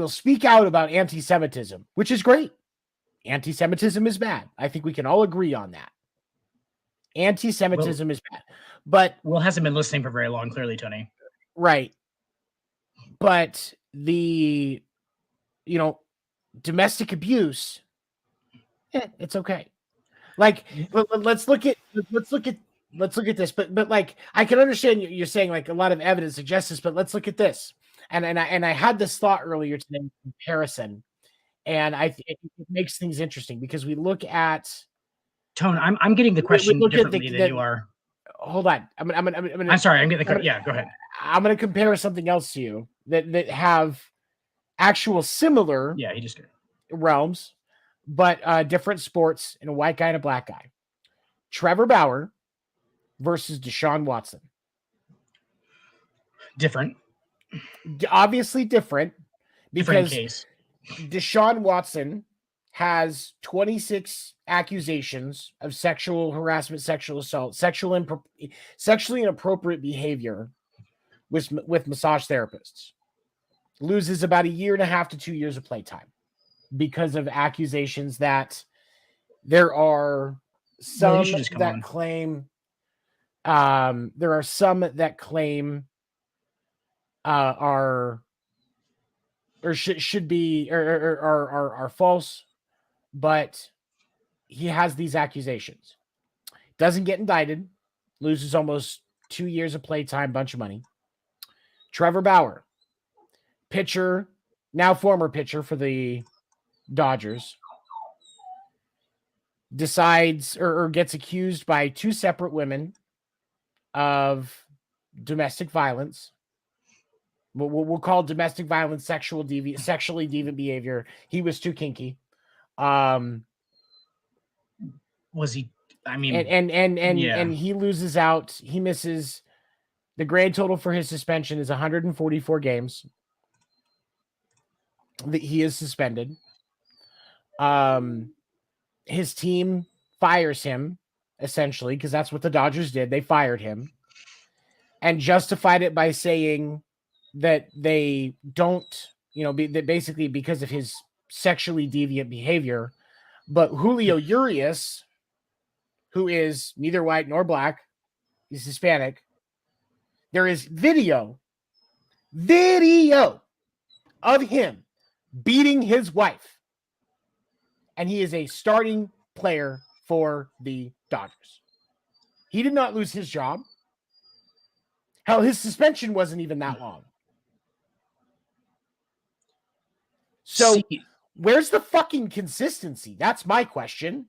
speak out about anti-Semitism, which is great. Anti-Semitism is bad. I think we can all agree on that. Anti-Semitism is bad. But Will hasn't been listening for very long, clearly, Tony. Right. But the domestic abuse, it's okay. Like let's look at this. But like I can understand you're saying like a lot of evidence suggests this, but let's look at this. And I had this thought earlier today in comparison, and it makes things interesting because we look at Tone. I'm getting the question differently than you are. Hold on. I'm sorry. I'm getting the yeah. Go ahead. I'm going to compare something else to you that have actual similar he just realms, but different sports, and a white guy and a black guy. Trevor Bauer versus Deshaun Watson. Different. Obviously different because case. Deshaun Watson has 26 accusations of sexual harassment, sexual assault, sexually inappropriate behavior with massage therapists. Loses about 1.5 to 2 years of playtime because of accusations that there are some that claim are or should be or are false, but he has these accusations. Doesn't get indicted, loses almost 2 years of playtime, bunch of money. Trevor Bauer, pitcher, now former pitcher for the Dodgers, decides or gets accused by 2 separate women of domestic violence. We'll call domestic violence sexually deviant behavior. He was too kinky. Was he? I mean, and he loses out. He misses. The grand total for his suspension is 144 games that he is suspended. His team fires him essentially because that's what the Dodgers did. They fired him and justified it by saying that they don't, that basically because of his sexually deviant behavior. But Julio Urias, who is neither white nor black, he's Hispanic. There is video of him beating his wife. And he is a starting player for the Dodgers. He did not lose his job. Hell, his suspension wasn't even that long. So where's the fucking consistency? That's my question.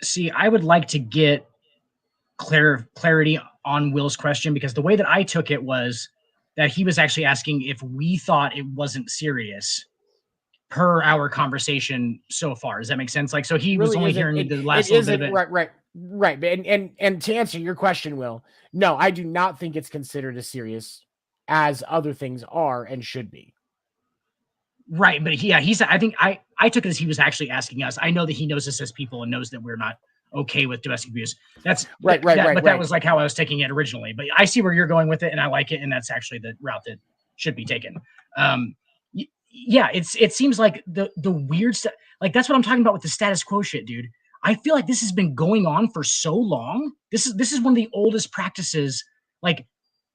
See, I would like to get clarity on Will's question because the way that I took it was that he was actually asking if we thought it wasn't serious per our conversation so far. Does that make sense? Like, so he really was only hearing the last little bit of it. Right. And to answer your question, Will, no, I do not think it's considered as serious as other things are and should be. Right. But he's, I think I took it as he was actually asking us. I know that he knows us as people and knows that we're not okay with domestic abuse. That's right. But that was like how I was taking it originally. But I see where you're going with it and I like it. And that's actually the route that should be taken. It seems like the weird stuff. Like that's what I'm talking about with the status quo shit, dude. I feel like this has been going on for so long. This is one of the oldest practices. Like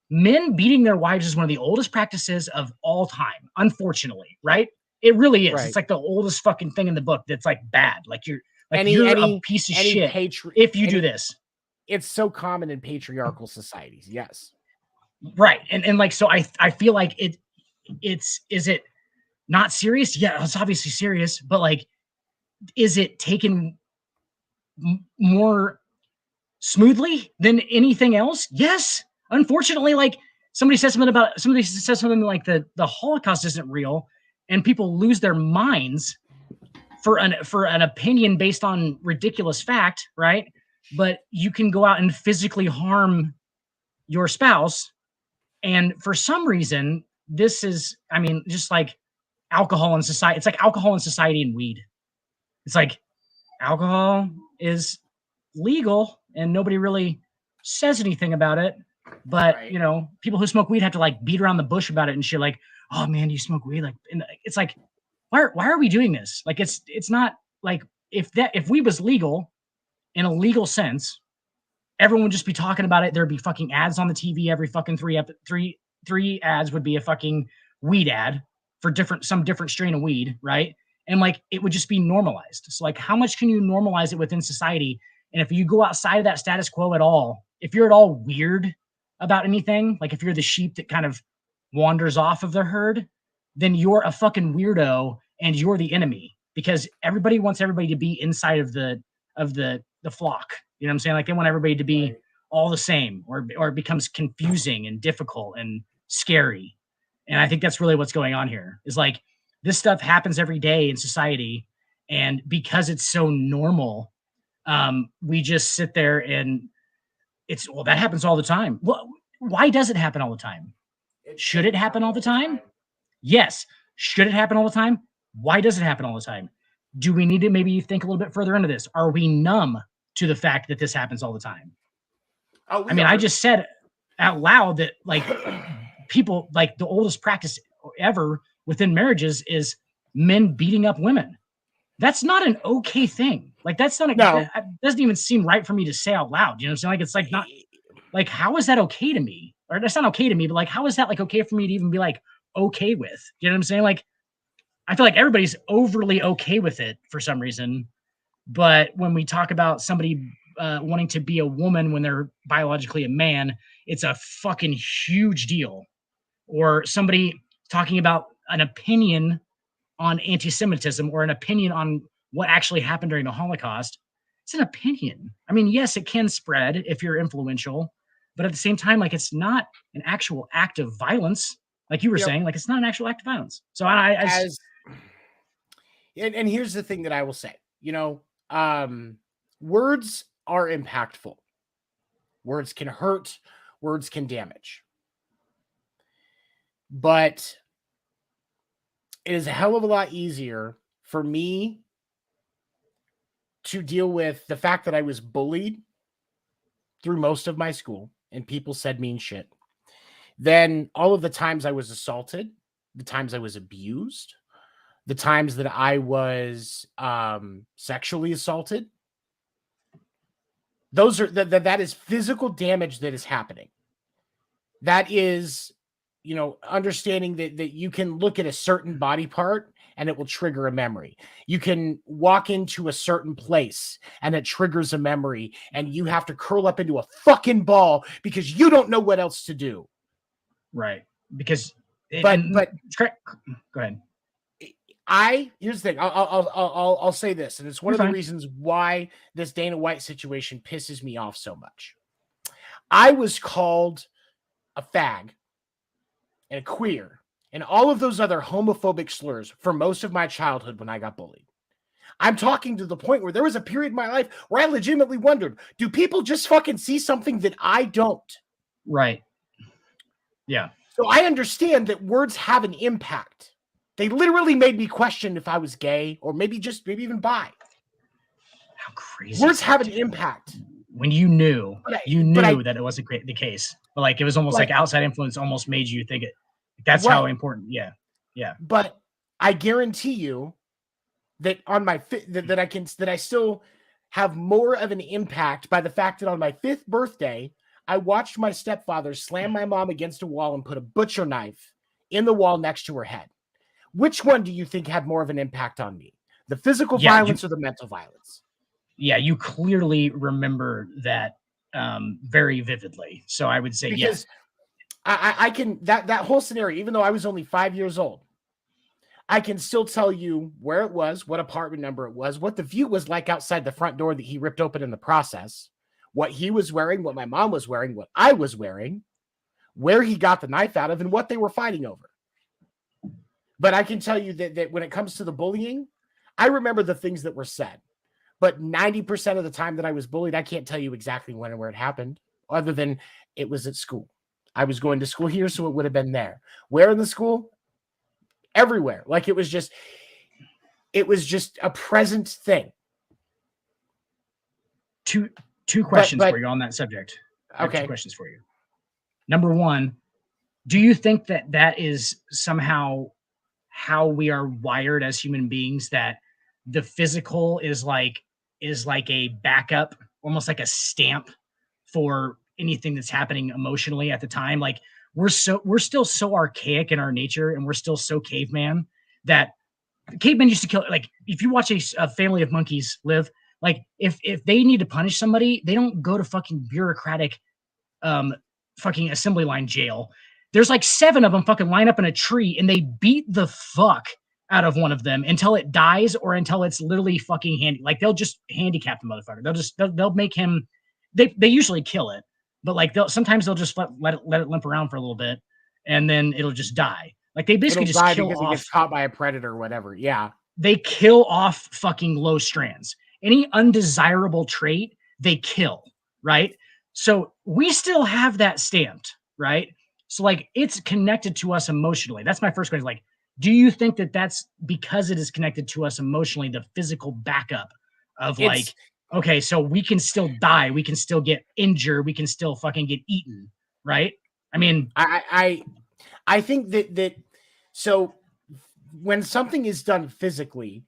men beating their wives is one of the oldest practices of all time, unfortunately, right? It really is. Right. It's like the oldest fucking thing in the book that's like bad. Like you're a piece of shit if you do this. It's so common in patriarchal societies. Yes. Right. And like, so I feel like is it not serious? Yeah, it's obviously serious, but like, is it taken more smoothly than anything else? Yes. Unfortunately, like somebody says something like the Holocaust isn't real, and people lose their minds for an opinion based on ridiculous fact, right? But you can go out and physically harm your spouse, and for some reason, this is, I mean, just like alcohol in society. It's like alcohol in society and weed. It's like alcohol is legal and nobody really says anything about it. But Right. you know, people who smoke weed have to like beat around the bush about it and shit. Like, oh man, you smoke weed? Like, and it's like, why are we doing this? Like, it's not like if weed was legal in a legal sense, everyone would just be talking about it. There'd be fucking ads on the TV every fucking three ads would be a fucking weed ad for some different strain of weed, right? And like it would just be normalized. So like how much can you normalize it within society? And if you go outside of that status quo at all, if you're at all weird about anything, like if you're the sheep that kind of wanders off of the herd, then you're a fucking weirdo and you're the enemy because everybody wants everybody to be inside of the flock. You know what I'm saying? Like they want everybody to be Right. all the same, or it becomes confusing and difficult and scary. And I think that's really what's going on here. Is like this stuff happens every day in society, and because it's so normal, we just sit there and it's well that happens all the time. Well, why does it happen all the time? It Should it shouldn't happen happen all the all the time? time. Yes. Should it happen all the time? Why does it happen all the time? Do we need to maybe think a little bit further into this? Are we numb to the fact that this happens all the time? Oh, I we mean, I are. just said out loud that like people like the oldest practice ever within marriages is men beating up women. That's not an okay thing. Like that's not No. that doesn't even seem right for me to say out loud. You know what I'm saying? Like it's like not like how is that okay to me? Or that's not okay to me, but like how is that like okay for me to even be like okay with? You know what I'm saying? Like I feel like everybody's overly okay with it for some reason. But when we talk about somebody wanting to be a woman when they're biologically a man, it's a fucking huge deal. Or somebody talking about an opinion on anti-Semitism or an opinion on what actually happened during the Holocaust. It's an opinion. I mean, yes, it can spread if you're influential, but at the same time, like it's not an actual act of violence. Like you were Yep. saying, like it's not an actual act of violence. So As and here's the thing that I will say. Words are impactful. Words can hurt. Words can damage. But it is a hell of a lot easier for me to deal with the fact that I was bullied through most of my school and people said mean shit than all of the times I was assaulted, the times I was abused, the times that I was sexually assaulted. Those are that is physical damage that is happening. That is, understanding that you can look at a certain body part and it will trigger a memory. You can walk into a certain place and it triggers a memory, and you have to curl up into a fucking ball because you don't know what else to do. right because But go ahead. Here's the thing. I'll say this, and it's one You're of the fine. reasons why this Dana White situation pisses me off so much. I was called a fag and a queer and all of those other homophobic slurs for most of my childhood when I got bullied. I'm talking to the point where there was a period in my life where I legitimately wondered, do people just fucking see something that I don't? Right. Yeah. So I understand that words have an impact. They literally made me question if I was gay or maybe even bi. How crazy. Words have an impact. When you knew that it wasn't the case, but like it was almost like outside influence almost made you think it. That's how important. Yeah. Yeah. But I guarantee you that on my that I still have more of an impact by the fact that on my 5th birthday, I watched my stepfather slam my mom against a wall and put a butcher knife in the wall next to her head. Which one do you think had more of an impact on me? The physical violence or the mental violence? Yeah, you clearly remember that very vividly. So I would say because I can that whole scenario, even though I was only 5 years old, I can still tell you where it was, what apartment number it was, what the view was like outside the front door that he ripped open in the process, what he was wearing, what my mom was wearing, what I was wearing, where he got the knife out of, and what they were fighting over. But I can tell you that when it comes to the bullying, I remember the things that were said. But 90% of the time that I was bullied, I can't tell you exactly when and where it happened, other than it was at school. I was going to school here, so it would have been there. Where in the school? Everywhere. Like it was just a present thing. Two questions for you on that subject. I have 2 questions for you. Number one, do you think that is somehow how we are wired as human beings, that the physical is like a backup, almost like a stamp for anything that's happening emotionally at the time? Like we're still so archaic in our nature, and we're still so caveman that cavemen used to kill. Like if you watch a family of monkeys live, like if they need to punish somebody, they don't go to fucking bureaucratic fucking assembly line jail. There's like 7 of them fucking line up in a tree, and they beat the fuck out of one of them until it dies, or until it's literally fucking handy. Like they'll just handicap the motherfucker. They'll make him. They usually kill it, but like sometimes they'll just let it limp around for a little bit, and then it'll just die. Like they basically just kill because off. It gets caught by a predator or whatever. Yeah, they kill off fucking low strands. Any undesirable trait, they kill. Right. So we still have that stamped, right? So like it's connected to us emotionally. That's my first question. Like, do you think that that's because it is connected to us emotionally, the physical backup of like, okay, so we can still die, we can still get injured, we can still fucking get eaten, right? I mean, I think that so when something is done physically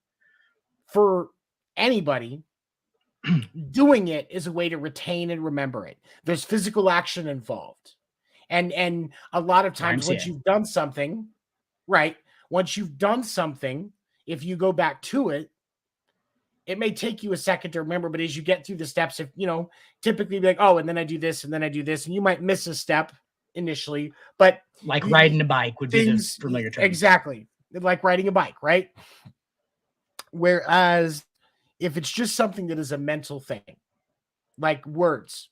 for anybody, doing it is a way to retain and remember it. There's physical action involved. And a lot of times once you've done something, right? Once you've done something, if you go back to it, it may take you a second to remember, but as you get through the steps, if typically be like, oh, and then I do this, and then I do this, and you might miss a step initially, but like riding a bike would be the familiar term. Exactly. Like riding a bike, right? Whereas if it's just something that is a mental thing, like words,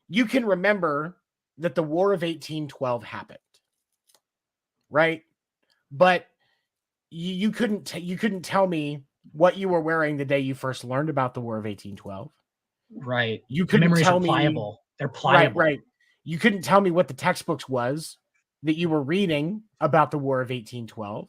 you can remember that the War of 1812 happened, right? But you couldn't tell me what you were wearing the day you first learned about the War of 1812. Right. You couldn't tell me. Pliable. They're pliable. Right. You couldn't tell me what the textbooks was that you were reading about the War of 1812.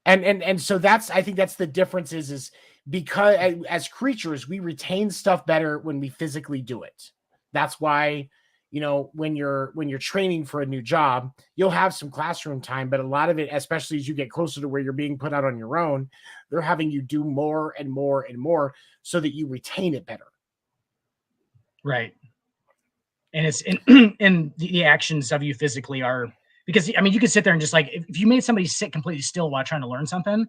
And so I think that's the difference is because as creatures, we retain stuff better when we physically do it. That's why, when you're training for a new job, you'll have some classroom time, but a lot of it, especially as you get closer to where you're being put out on your own, they're having you do more and more and more so that you retain it better. Right. And it's and the actions of you physically are, because I mean, you could sit there and just like, if you made somebody sit completely still while trying to learn something,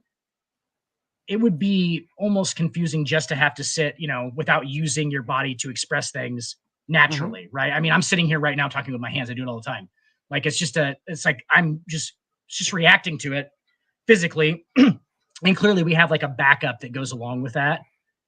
it would be almost confusing just to have to sit, without using your body to express things naturally. Mm-hmm. Right. I mean, I'm sitting here right now talking with my hands. I do it all the time. Like, it's like, I'm just reacting to it physically. And clearly we have like a backup that goes along with that.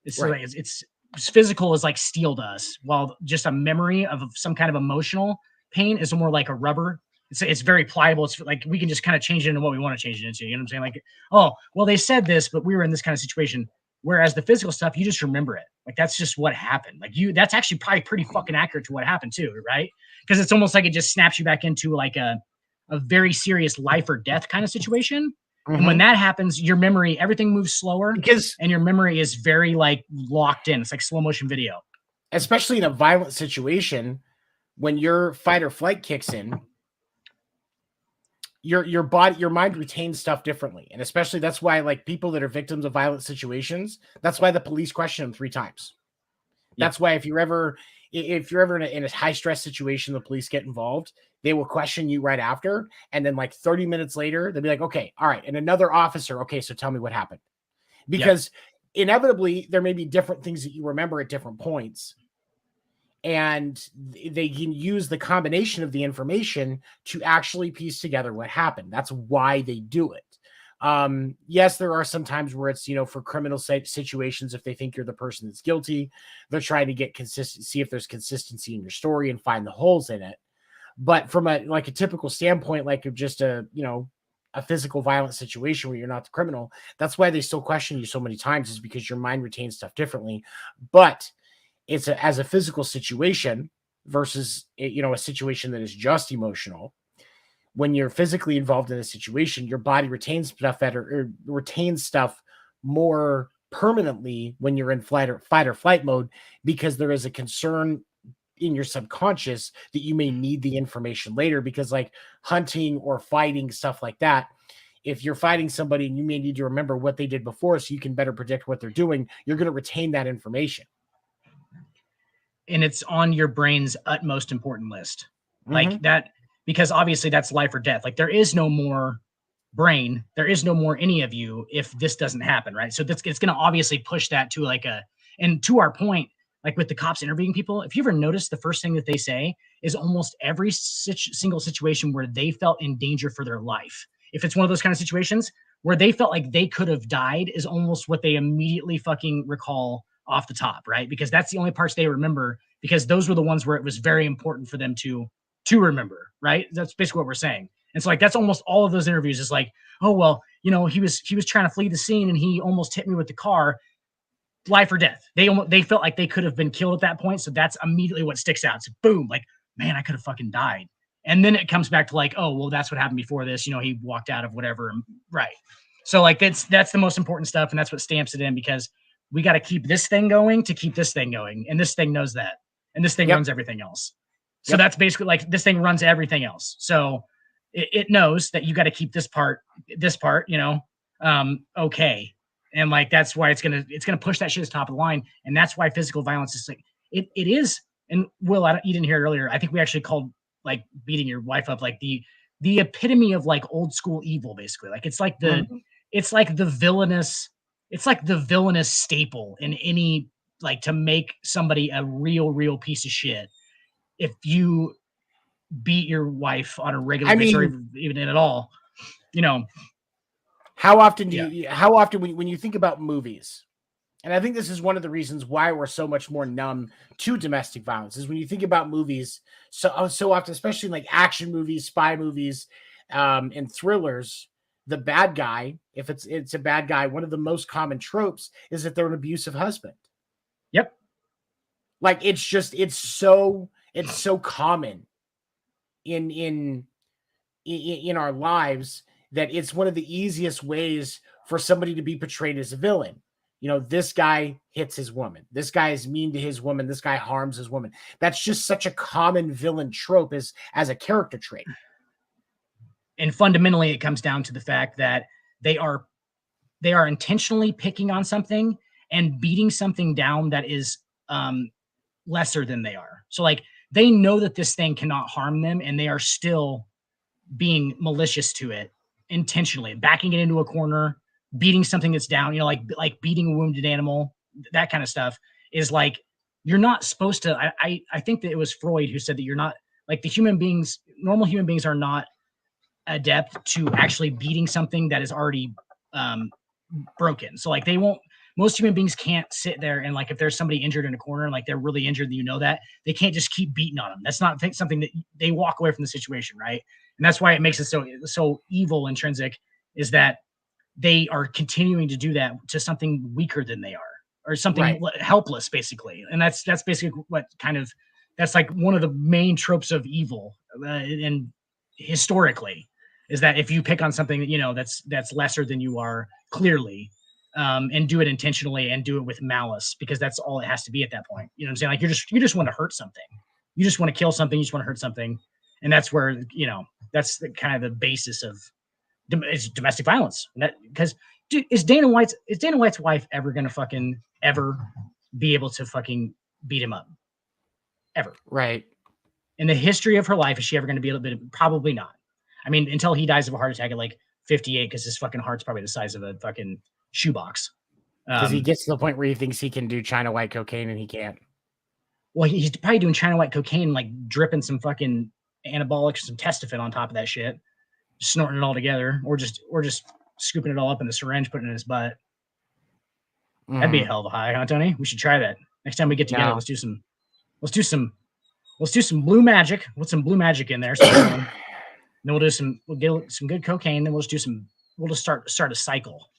It's right. Like, it's physical is like steel to us, while just a memory of some kind of emotional pain is more like a rubber. It's very pliable. It's like we can just kind of change it into what we want to change it into. You know what I'm saying? Like, oh, well, they said this, but we were in this kind of situation. Whereas the physical stuff, you just remember it. Like, that's just what happened. Like, that's actually probably pretty fucking accurate to what happened too, right? Because it's almost like it just snaps you back into like a very serious life or death kind of situation. Mm-hmm. And when that happens, your memory, everything moves slower, and your memory is very like locked in. It's like slow motion video. Especially in a violent situation, when your fight or flight kicks in, your body, your mind retains stuff differently. And especially that's why, like, people that are victims of violent situations, that's why the police question them 3 times. That's why if you're ever in a high stress situation, the police get involved, they will question you right after. And then like 30 minutes later, they'll be like, okay, all right. And another officer, okay, so tell me what happened. Because inevitably there may be different things that you remember at different points. And they can use the combination of the information to actually piece together what happened. That's why they do it. Yes, there are some times where it's, for criminal situations, if they think you're the person that's guilty, they're trying to get consistent, see if there's consistency in your story and find the holes in it. But from a typical standpoint, like of just a physical violent situation where you're not the criminal, that's why they still question you so many times, is because your mind retains stuff differently. But as a physical situation versus a situation that is just emotional. When you're physically involved in a situation, your body retains stuff better, or retains stuff more permanently when you're in fight or flight mode, because there is a concern in your subconscious that you may need the information later, because like hunting or fighting, stuff like that, if you're fighting somebody and you may need to remember what they did before so you can better predict what they're doing, you're going to retain that information. And it's on your brain's utmost important list. Like Mm-hmm. that, because obviously that's life or death. Like there is no more brain, there is no more any of you if this doesn't happen, right? So it's going to obviously push that to and to our point, like with the cops interviewing people, if you ever notice, the first thing that they say is almost every single situation where they felt in danger for their life. If it's one of those kind of situations where they felt like they could have died, is almost what they immediately fucking recall off the top, right? Because that's the only parts they remember, because those were the ones where it was very important for them to remember, right? That's basically what we're saying. And so like that's almost all of those interviews is like, oh well, he was trying to flee the scene and he almost hit me with the car. Life or death. They felt like they could have been killed at that point. So that's immediately what sticks out. So boom, like, man, I could have fucking died. And then it comes back to like, oh well, that's what happened before this. He walked out of whatever. Right. So like that's the most important stuff, and that's what stamps it in, because we got to keep this thing going to keep this thing going, and this thing knows that, and this thing runs everything else. So that's basically like this thing runs everything else. So it knows that you got to keep this part, okay. And like that's why it's gonna push that shit to the top of the line, and that's why physical violence is like it is. And Will, you didn't hear it earlier. I think we actually called like beating your wife up like the epitome of like old school evil, basically. Like it's like the villainous staple in any, like, to make somebody a real piece of shit. If you beat your wife on a regular basis, or even at all, How often when you think about movies, and I think this is one of the reasons why we're so much more numb to domestic violence, is when you think about movies so often, especially in like action movies, spy movies, and thrillers, the bad guy, if it's a bad guy, one of the most common tropes is that they're an abusive husband. Yep. Like it's so common in our lives that it's one of the easiest ways for somebody to be portrayed as a villain. This guy hits his woman. This guy is mean to his woman. This guy harms his woman. That's just such a common villain trope as a character trait. And fundamentally, it comes down to the fact that they are intentionally picking on something and beating something down that is lesser than they are. So like they know that this thing cannot harm them, and they are still being malicious to it intentionally, backing it into a corner, beating something that's down, like beating a wounded animal. That kind of stuff is like, you're not supposed to. I think that it was Freud who said that you're not, like, normal human beings are not adept to actually beating something that is already broken. So like most human beings can't sit there and, like, if there's somebody injured in a corner and like they're really injured, that they can't just keep beating on them. That's not something that they walk away from the situation, right? And that's why it makes it so evil, intrinsic, is that they are continuing to do that to something weaker than they are, or something helpless, basically. And that's basically what that's like one of the main tropes of evil, and historically, is that if you pick on something that's lesser than you are, clearly, and do it intentionally and do it with malice, because that's all it has to be at that point. You know what I'm saying? Like you just want to hurt something. You just want to kill something. You just want to hurt something. And that's where, that's the kind of the basis of it's domestic violence. Because is Dana White's wife ever going to ever be able to fucking beat him up? Ever. Right. In the history of her life, is she ever going to be able to? Probably not. I mean, until he dies of a heart attack at like 58, because his fucking heart's probably the size of a fucking shoebox. Because he gets to the point where he thinks he can do China white cocaine and he can't. Well, he's probably doing China white cocaine, like dripping some fucking anabolic, some Testofen on top of that shit, snorting it all together, or just scooping it all up in the syringe, putting it in his butt. That'd be a hell of a high, huh, Tony? We should try that next time we get together. No. Let's do some blue magic. Put some blue magic in there. So then we'll get some good cocaine. Then we'll just start a cycle.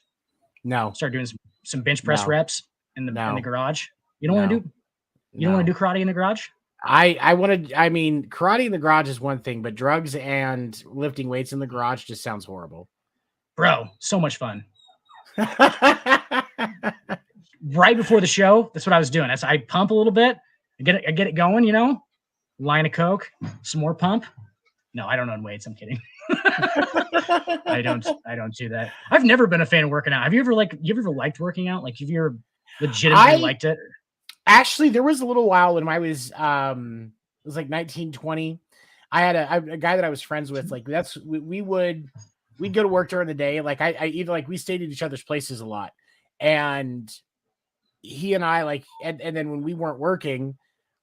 No. Start doing some bench press reps in the garage. You don't want to do karate in the garage? I mean, karate in the garage is one thing, but drugs and lifting weights in the garage just sounds horrible. Bro, so much fun. Right before the show, that's what I was doing. I pump a little bit, I get it going, line of Coke, some more pump. No, I don't own weights. I'm kidding. I don't do that. I've never been a fan of working out. Have you ever liked working out? Like, have you ever legitimately liked it? Actually, there was a little while when I was it was like 1920. I had a guy that I was friends with. Like, we'd go to work during the day. Like, I either like we stayed at each other's places a lot, and he and I like, and then when we weren't working,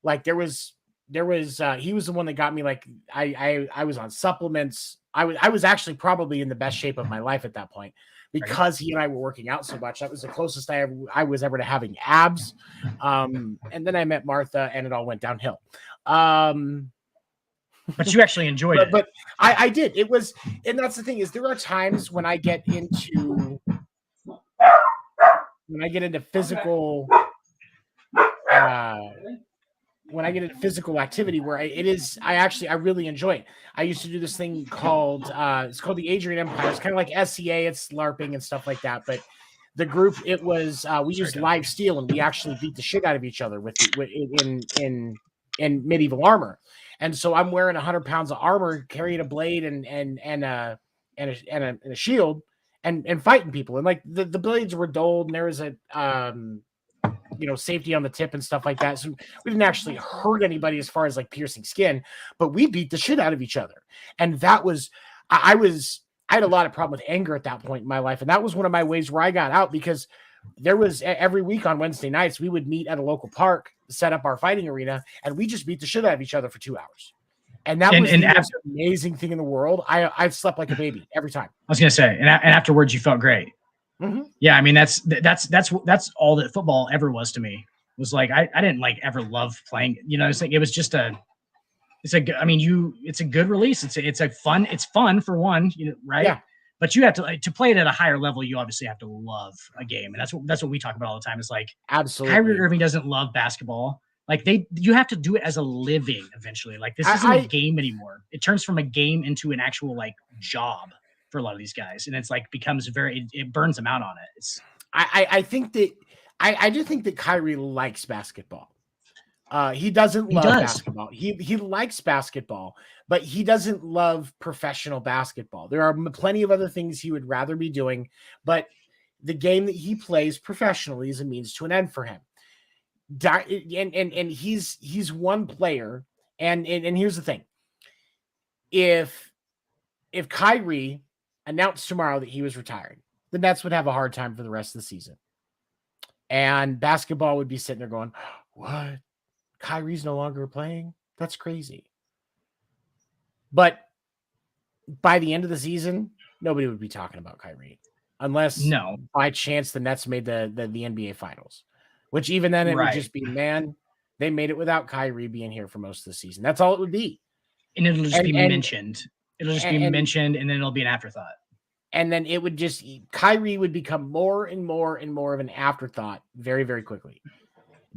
like he was the one that got me, like, I was on supplements. I was actually probably in the best shape of my life at that point because he and I were working out so much. That was the closest I was ever to having abs. And then I met Martha and it all went downhill. But you actually enjoyed it. But I did. It was, and that's the thing is there are times when I get into physical activity where I really enjoy it. I used to do this thing called it's called the Adrian Empire. It's kind of like SCA, it's LARPing and stuff like that. But the group, it was we used live steel and we actually beat the shit out of each other in medieval armor. And so I'm wearing 100 pounds of armor, carrying a blade and a shield and fighting people. And like the blades were dulled and there was a safety on the tip and stuff like that. So we didn't actually hurt anybody as far as like piercing skin, but we beat the shit out of each other. And that was, I had a lot of problem with anger at that point in my life. And that was one of my ways where I got out, because there was every week on Wednesday nights, we would meet at a local park, set up our fighting arena, and we just beat the shit out of each other for 2 hours. And that was the most amazing thing in the world. I slept like a baby every time. I was going to say, and afterwards you felt great. Mm-hmm. Yeah, I mean that's all that football ever was to me. It was like I didn't like ever love playing. It's like it was just it's a good release. It's fun for one, right? Yeah. But you have to play it at a higher level. You obviously have to love a game, and that's what we talk about all the time. It's like absolutely, Kyrie Irving doesn't love basketball. Like you have to do it as a living eventually. Like this isn't a game anymore. It turns from a game into an actual like job for a lot of these guys, and it's like becomes it burns them out on it. I think that I do think that Kyrie likes basketball. He doesn't love basketball. He likes basketball, but he doesn't love professional basketball. There are plenty of other things he would rather be doing, but the game that he plays professionally is a means to an end for him. And he's one player, and here's the thing: if Kyrie announced tomorrow that he was retiring, the Nets would have a hard time for the rest of the season. And basketball would be sitting there going, what? Kyrie's no longer playing? That's crazy. But by the end of the season, nobody would be talking about Kyrie. Unless by chance the Nets made the NBA Finals. Which even then it would just be, man, they made it without Kyrie being here for most of the season. That's all it would be. And it'll just be mentioned. It'll just be mentioned, and then it'll be an afterthought. And then it would just, Kyrie would become more and more and more of an afterthought very, very quickly.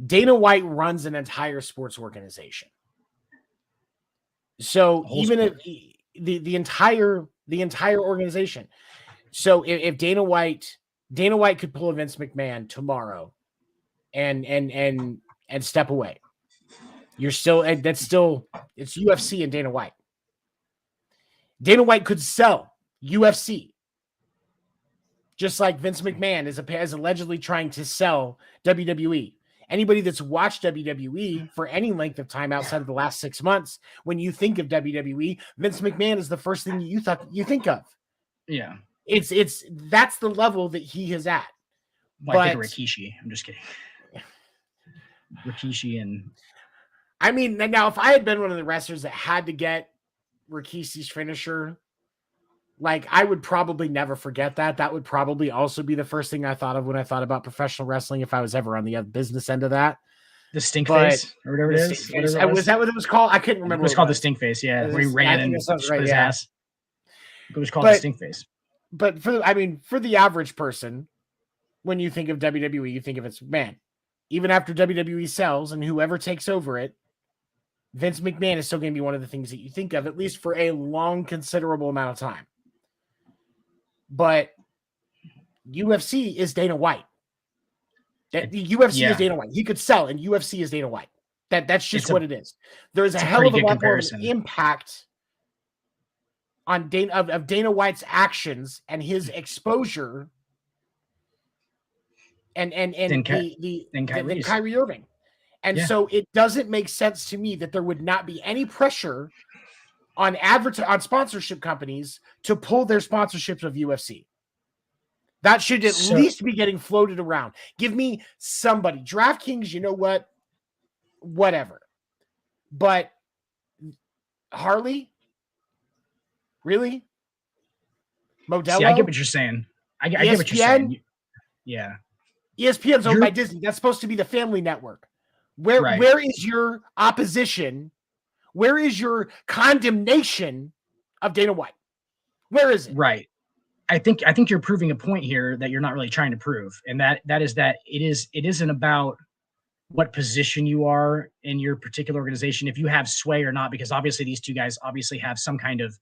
Dana White runs an entire sports organization. So even if the entire organization. So if Dana White could pull a Vince McMahon tomorrow and step away, it's UFC and Dana White. Dana White could sell UFC, just like Vince McMahon is allegedly trying to sell WWE. Anybody that's watched WWE for any length of time outside of the last 6 months, when you think of WWE, Vince McMahon is the first thing you think of. Yeah, that's the level that he is at. Well, I think Rikishi. I'm just kidding. Rikishi and I mean, now if I had been one of the wrestlers that had to get Rikishi's finisher, Like, I would probably never forget that. That would probably also be the first thing I thought of when I thought about professional wrestling if I was ever on the business end of that. The stink But face or whatever the it stink is, face. whatever it Was was. that what it was called? I couldn't It remember was what it called the was. stink face, yeah, where he I ran think and that sounds right. his Yeah. ass. It was called the stink face. But for the average person, when you think of WWE, you think of it's man. Even after WWE sells and whoever takes over it, Vince McMahon is still going to be one of the things that you think of, at least for a long, considerable amount of time. But UFC is Dana White. The UFC is Dana White. He could sell, and UFC is Dana White. That's just what it is. There's a hell of a lot more of an impact on Dana White's actions and his exposure and than Kyrie Irving. And so it doesn't make sense to me that there would not be any pressure on sponsorship companies to pull their sponsorships of UFC. That should at least be getting floated around. Give me somebody. DraftKings, you know what? Whatever. But Harley? Really? Modelo? See, I get what you're saying. I get what you're saying. Yeah. ESPN's owned by Disney. That's supposed to be the family network. Where is your opposition? Where is your condemnation of Dana White? Where is it? Right. I think you're proving a point here that you're not really trying to prove, and that is that it isn't about what position you are in your particular organization, if you have sway or not, because obviously these two guys obviously have some kind of,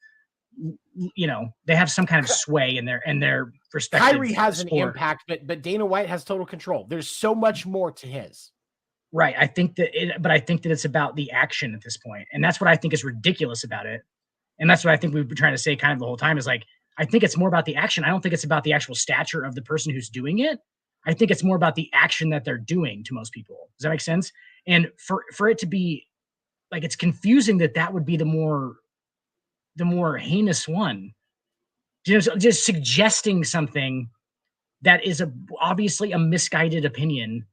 they have some kind of sway in their respective. Kyrie has an impact, but Dana White has total control. There's so much more to his. Right. I think that it's about the action at this point, and that's what I think is ridiculous about it, and that's what I think we've been trying to say kind of the whole time is like, I think it's more about the action. I don't think it's about the actual stature of the person who's doing it. I think it's more about the action that they're doing to most people. Does that make sense? And for it to be like, it's confusing that would be the more heinous one. Just suggesting something that is obviously a misguided opinion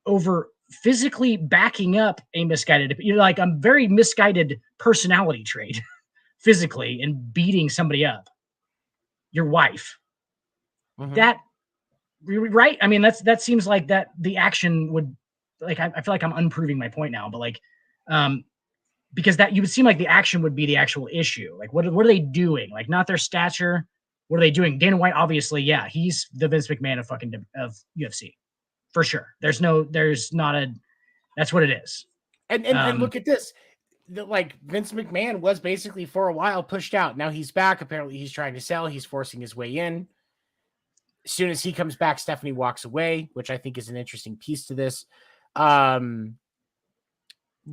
over physically backing up a misguided opinion. Like a very misguided personality trait physically and beating somebody up. Your wife. Mm-hmm. That right? I mean, that seems like that the action would, like, I feel like I'm unproving my point now, but like, because that you would seem like the action would be the actual issue. Like, what are they doing? Like, not their stature. What are they doing? Dana White, obviously, yeah, he's the Vince McMahon of UFC for sure. That's what it is. And look at this. Like, Vince McMahon was basically for a while pushed out. Now he's back. Apparently he's trying to sell. He's forcing his way in. As soon as he comes back, Stephanie walks away, which I think is an interesting piece to this. But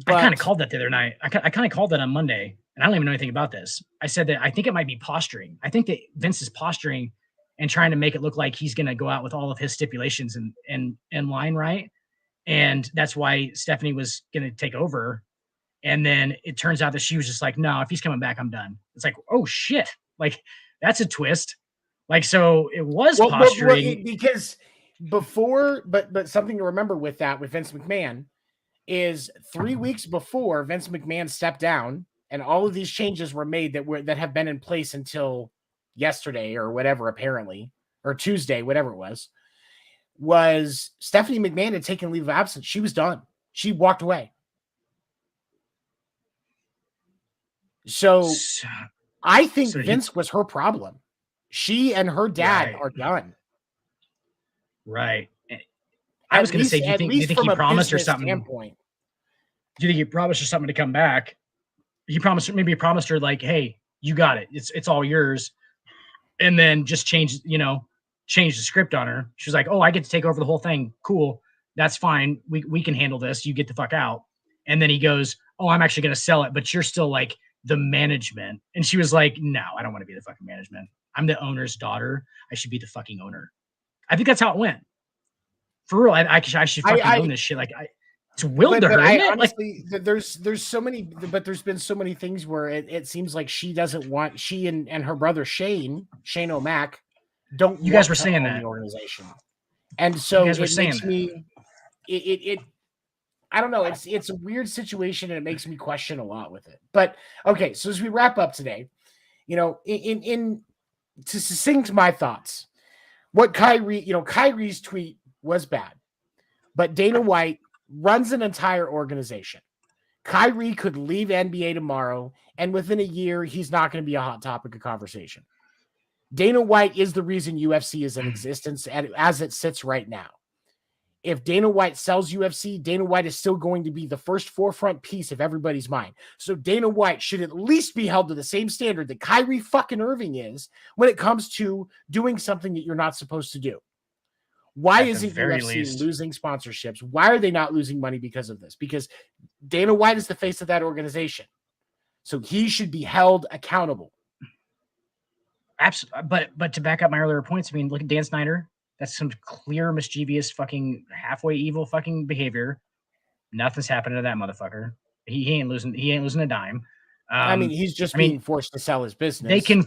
I kind of called that the other night. I kind of called that on Monday, and I don't even know anything about this. I said that I think it might be posturing. I think that Vince is posturing and trying to make it look like he's going to go out with all of his stipulations in line, right? And that's why Stephanie was going to take over. And then it turns out that she was just like, no, if he's coming back, I'm done. It's like, oh shit. Like, that's a twist. Like, so it was posturing. Because before, but something to remember with Vince McMahon is 3 weeks before Vince McMahon stepped down and all of these changes were made that have been in place until yesterday or whatever, apparently, or Tuesday, whatever it was Stephanie McMahon had taken leave of absence. She was done. She walked away. So I think Vince was her problem. She and her dad are done. Right. I was going to say, do you think he promised her something? Standpoint. Do you think he promised her something to come back? He promised her like, hey, you got it. It's all yours. And then just change the script on her. She was like, oh, I get to take over the whole thing. Cool. That's fine. We can handle this. You get the fuck out. And then he goes, oh, I'm actually going to sell it, but you're still like the management. And she was like, no, I don't want to be the fucking management. I'm the owner's daughter. I should be the fucking owner. I think that's how it went. For real, I should fucking own this shit. Like, it's willed to her, isn't it? Honestly, like, there's so many, but there's been so many things where it seems like she doesn't want, she and her brother Shane O'Mac don't. You guys were saying that the organization, and so it makes me. It I don't know. It's a weird situation, and it makes me question a lot with it. But okay, so as we wrap up today, in to succinct my thoughts, what Kyrie's tweet was bad, but Dana White runs an entire organization. Kyrie could leave NBA tomorrow, and within a year, he's not going to be a hot topic of conversation. Dana White is the reason UFC is in existence as it sits right now. If Dana White sells UFC, Dana White is still going to be the first forefront piece of everybody's mind. So Dana White should at least be held to the same standard that Kyrie fucking Irving is when it comes to doing something that you're not supposed to do. Why isn't UFC losing sponsorships? Why are they not losing money because of this? Because Dana White is the face of that organization. So he should be held accountable. Absolutely. But to back up my earlier points, I mean, look at Dan Snyder. That's some clear, mischievous, fucking halfway evil fucking behavior. Nothing's happened to that motherfucker. He ain't losing a dime. I mean, he's just being forced to sell his business. They can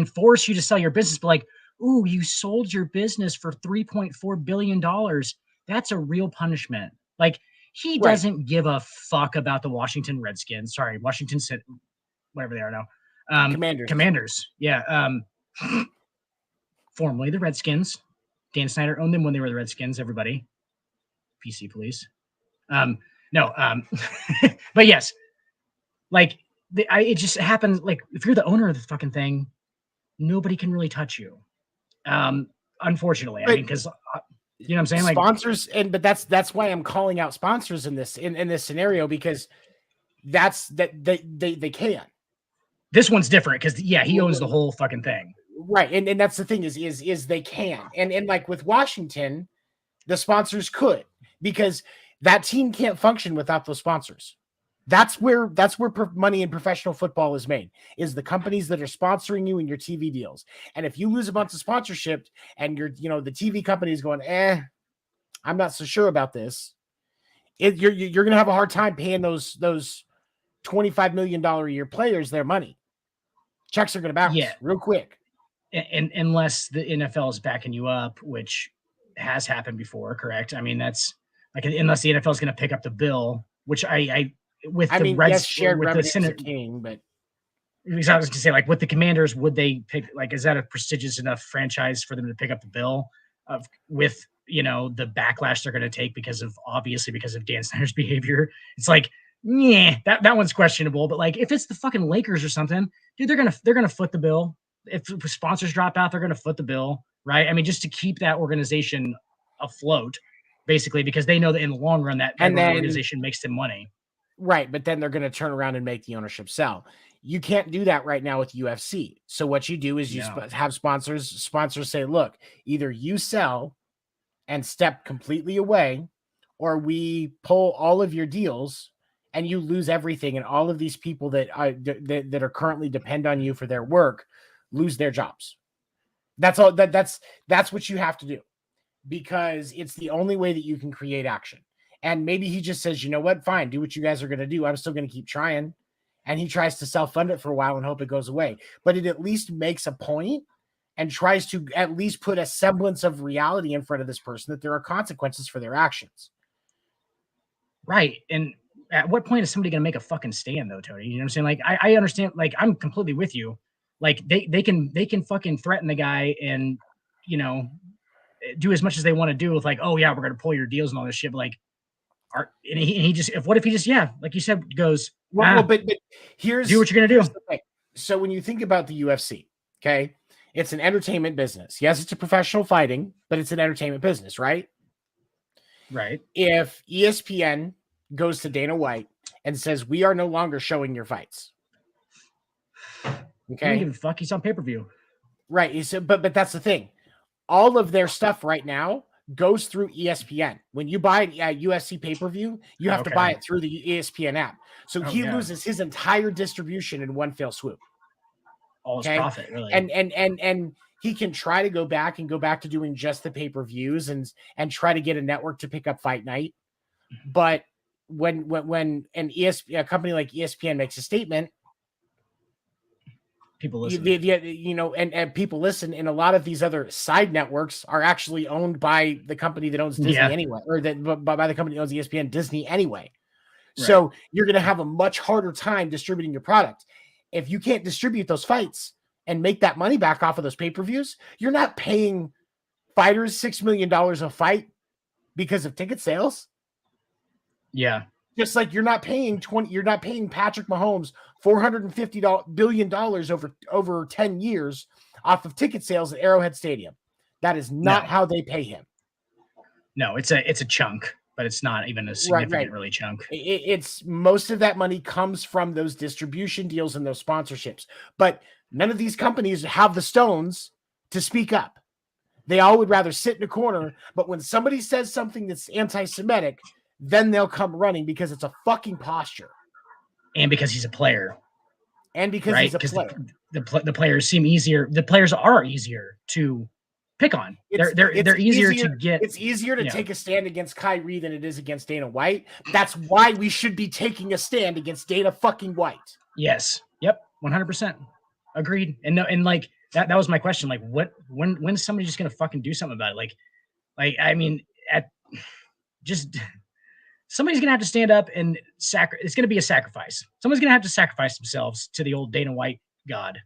force you to sell your business, but like, ooh, you sold your business for $3.4 billion. That's a real punishment. Like, he doesn't give a fuck about the Washington Redskins. Sorry, Washington, whatever they are now. Commanders. Yeah. Formerly the Redskins. Dan Snyder owned them when they were the Redskins, everybody. PC police. But yes, like it just happens. Like if you're the owner of the fucking thing, nobody can really touch you. Unfortunately, I mean, because you know what I'm saying, like sponsors, but that's why I'm calling out sponsors in this scenario, because they can. This one's different because he owns the whole fucking thing. Right. And that's the thing is they can. And like with Washington, the sponsors could, because that team can't function without those sponsors. That's where money in professional football is made, is the companies that are sponsoring you in your TV deals. And if you lose a bunch of sponsorship and the TV company is going, I'm not so sure about this, you're going to have a hard time paying those $25 million a year players their money. Checks are going to bounce real quick. And unless the NFL is backing you up, which has happened before, correct? I mean, that's like, unless the NFL is going to pick up the bill, which shared with the Senate king, but I was going to say, like with the Commanders, would they pick? Like, is that a prestigious enough franchise for them to pick up the bill with the backlash they're going to take because of Dan Snyder's behavior? It's like, that one's questionable. But like, if it's the fucking Lakers or something, dude, they're gonna foot the bill. If sponsors drop out, they're going to foot the bill, right? I mean, just to keep that organization afloat, basically, because they know that in the long run that organization makes them money. Right, but then they're going to turn around and make the ownership sell. You can't do that right now with UFC. So what you do is have sponsors say, look, either you sell and step completely away, or we pull all of your deals and you lose everything, and all of these people that are currently depend on you for their work lose their jobs. That's all. That's what you have to do, because it's the only way that you can create action. And maybe he just says, you know what, fine, do what you guys are going to do. I'm still going to keep trying. And he tries to self-fund it for a while and hope it goes away. But it at least makes a point and tries to at least put a semblance of reality in front of this person, that there are consequences for their actions. Right. And at what point is somebody going to make a fucking stand, though, Tony? You know what I'm saying? Like, I understand. Like, I'm completely with you. Like, they can fucking threaten the guy and, do as much as they want to do with, like, oh yeah, we're going to pull your deals and all this shit. But like, and he just, what if he just, like you said, goes, but here's, do what you're going to do. So when you think about the UFC, okay, it's an entertainment business. Yes, it's a professional fighting, but it's an entertainment business, right? Right. If ESPN goes to Dana White and says, we are no longer showing your fights. Okay. I don't give a fuck. He's on pay-per-view. Right. So, but that's the thing. All of their stuff right now goes through ESPN. When you buy a UFC pay-per-view, you have to buy it through the ESPN app. So he loses his entire distribution in one fell swoop. All his profit, really. And he can try to go back to doing just the pay-per-views and try to get a network to pick up Fight Night. But when a company like ESPN makes a statement, people listen. And people listen, and a lot of these other side networks are actually owned by the company that owns Disney anyway, or by the company that owns ESPN, Disney anyway. Right. So you're going to have a much harder time distributing your product. If you can't distribute those fights and make that money back off of those pay-per-views, you're not paying fighters $6 million a fight because of ticket sales. Yeah. Just like you're not paying Patrick Mahomes $450 billion over 10 years off of ticket sales at Arrowhead Stadium. That is not how they pay him. No, it's a chunk, but it's not even a significant really chunk. It's most of that money comes from those distribution deals and those sponsorships. But none of these companies have the stones to speak up. They all would rather sit in a corner, but when somebody says something that's anti-Semitic, then they'll come running because it's a fucking posture. And because he's a player. And because he's a player. The players seem easier. The players are easier to pick on. They're easier to get. It's easier to take a stand against Kyrie than it is against Dana White. That's why we should be taking a stand against Dana fucking White. Yes. Yep. 100%. Agreed. And no, and like that was my question. Like, when is somebody just gonna fucking do something about it? Like I mean, somebody's gonna have to stand up and it's gonna be a sacrifice. Someone's gonna have to sacrifice themselves to the old Dana White god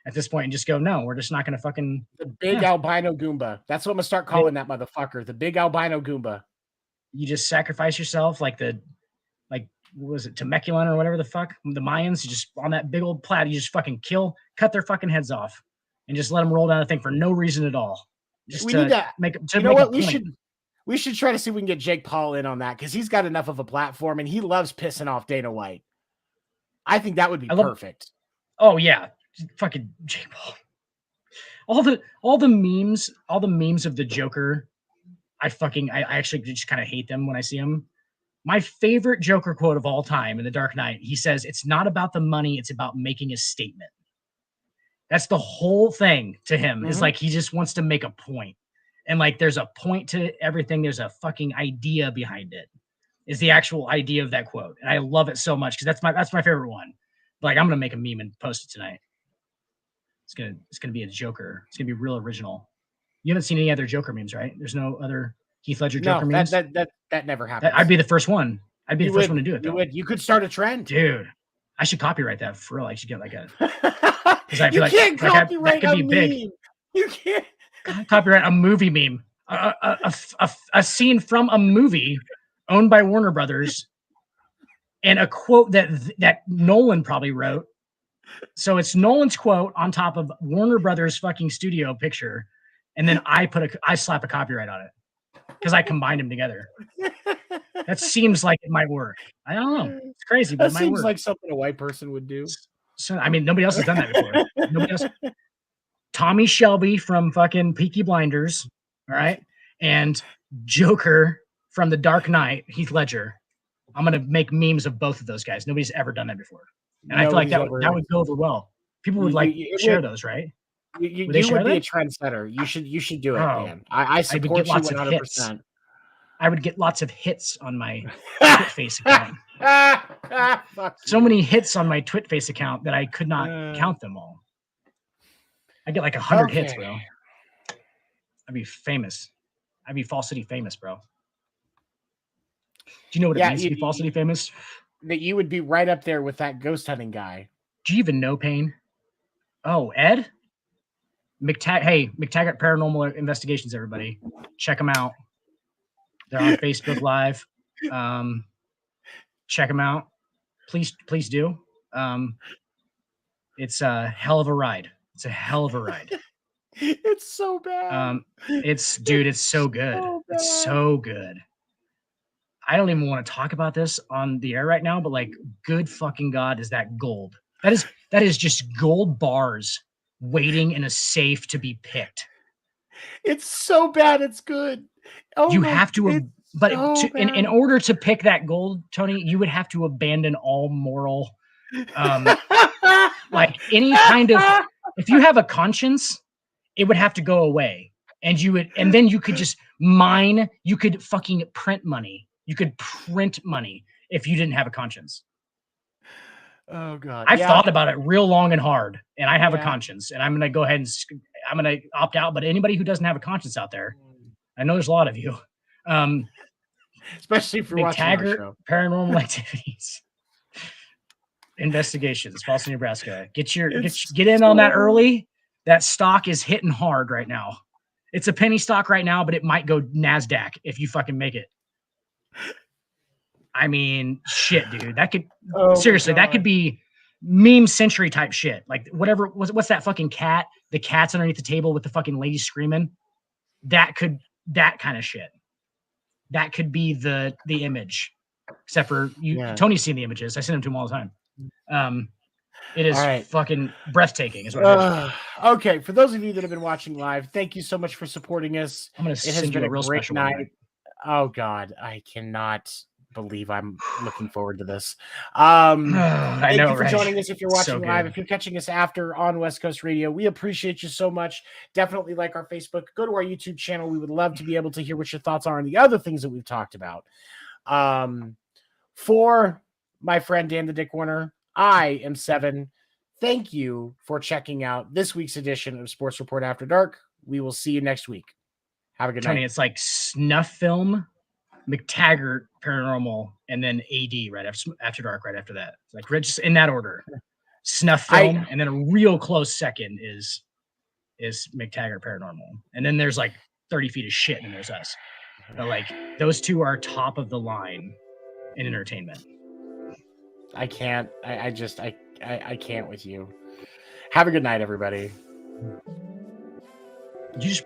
at this point and just go, no, we're just not gonna fucking the big albino Goomba. That's what I'm gonna start calling that motherfucker, the big albino Goomba. You just sacrifice yourself like what was it, Temecula or whatever the fuck? The Mayans, you just on that big old platter, you just fucking cut their fucking heads off and just let them roll down the thing for no reason at all. Just we need to make we should try to see if we can get Jake Paul in on that because he's got enough of a platform and he loves pissing off Dana White. I think that would be perfect. Oh yeah, fucking Jake Paul. All the memes of the Joker. I actually just kind of hate them when I see them. My favorite Joker quote of all time in The Dark Knight. He says, "It's not about the money; it's about making a statement." That's the whole thing to him. Mm-hmm. Is like he just wants to make a point. And like there's a point to everything. There's a fucking idea behind it. Is the actual idea of that quote. And I love it so much because that's my favorite one. Like I'm gonna make a meme and post it tonight. It's gonna be a Joker. It's gonna be real original. You haven't seen any other Joker memes, right? There's no other Heath Ledger Joker memes. That never happened. I'd be the first one. I'd be the first one to do it. You could start a trend, dude. I should copyright that for real. I should get like a. You can't copyright that could be a big. Meme. You can't copyright a movie meme, a scene from a movie owned by Warner Brothers, and a quote that Nolan probably wrote. So it's Nolan's quote on top of Warner Brothers fucking studio picture, and then I slap a copyright on it because I combined them together. That seems like it might work. I don't know. It's crazy, but that seems like something a white person would do. So I mean, nobody else has done that before. Nobody else. Tommy Shelby from fucking Peaky Blinders, all right, and Joker from The Dark Knight, Heath Ledger. I'm gonna make memes of both of those guys. Nobody's ever done that before, and I feel like that would go over well. People would share those, right? You would be a trendsetter. You should do it, man. I support you 100%. I would get lots of hits on my TwitFace account. So many hits on my TwitFace account that I could not count them all. I get like 100 hits, bro. I'd be famous. I'd be Fall City famous, bro. Do you know what it means to be Fall City famous? That you would be right up there with that ghost hunting guy. Do you even know Payne? Oh, Ed? McTaggart Paranormal Investigations, everybody. Check them out. They're on Facebook Live. Check them out. Please do. It's a hell of a ride. It's a hell of a ride. It's so bad. It's so good. It's so good. I don't even want to talk about this on the air right now, but like, good fucking God, is that gold? That is just gold bars waiting in a safe to be picked. It's so bad. It's good. Oh, you have to, but in order to pick that gold, Tony, you would have to abandon all moral, like any kind of. If you have a conscience, it would have to go away, and then you could just mine. You could fucking print money. You could print money if you didn't have a conscience. Oh God! I've thought about it real long and hard, and I have a conscience, and I'm gonna go ahead and I'm gonna opt out. But anybody who doesn't have a conscience out there, I know there's a lot of you, especially if you're watching our show. Paranormal Activities. Investigations, Boston, Nebraska. Get It's in on that so- early. That stock is hitting hard right now. It's a penny stock right now, but it might go NASDAQ if you fucking make it. I mean, shit, dude. That could Oh my seriously, that could God. be meme century type shit. Like whatever what's that fucking cat? The cat's underneath the table with the fucking lady screaming. That kind of shit. That could be the image. Except for you, Yeah. Tony's seen the images. I send them to him all the time. It is All right. fucking breathtaking, is what it is. Okay, for those of you that have been watching live, thank you so much for supporting us. I'm gonna It has send been you a a real great special night. one. Oh God, I cannot believe I'm looking forward to this. I Thank know, you for right? joining us. If you're So watching live, good. if you're catching us after on West Coast Radio, we appreciate you so much. Definitely like our Facebook. Go to our YouTube channel. We would love to be able to hear what your thoughts are on the other things that we've talked about. For my friend Dan the Dick Warner, I am Seven. Thank you for checking out this week's edition of Sports Report After Dark. We will see you next week. Have a good Tony, night. it's like snuff film, McTaggart, paranormal, and then AD right after dark. Right after that, it's like just in that order. Snuff film, and then a real close second is McTaggart, paranormal, and then there's like 30 feet of shit, and then there's us. But like those two are top of the line in entertainment. I can't. I can't with you. Have a good night, everybody. You just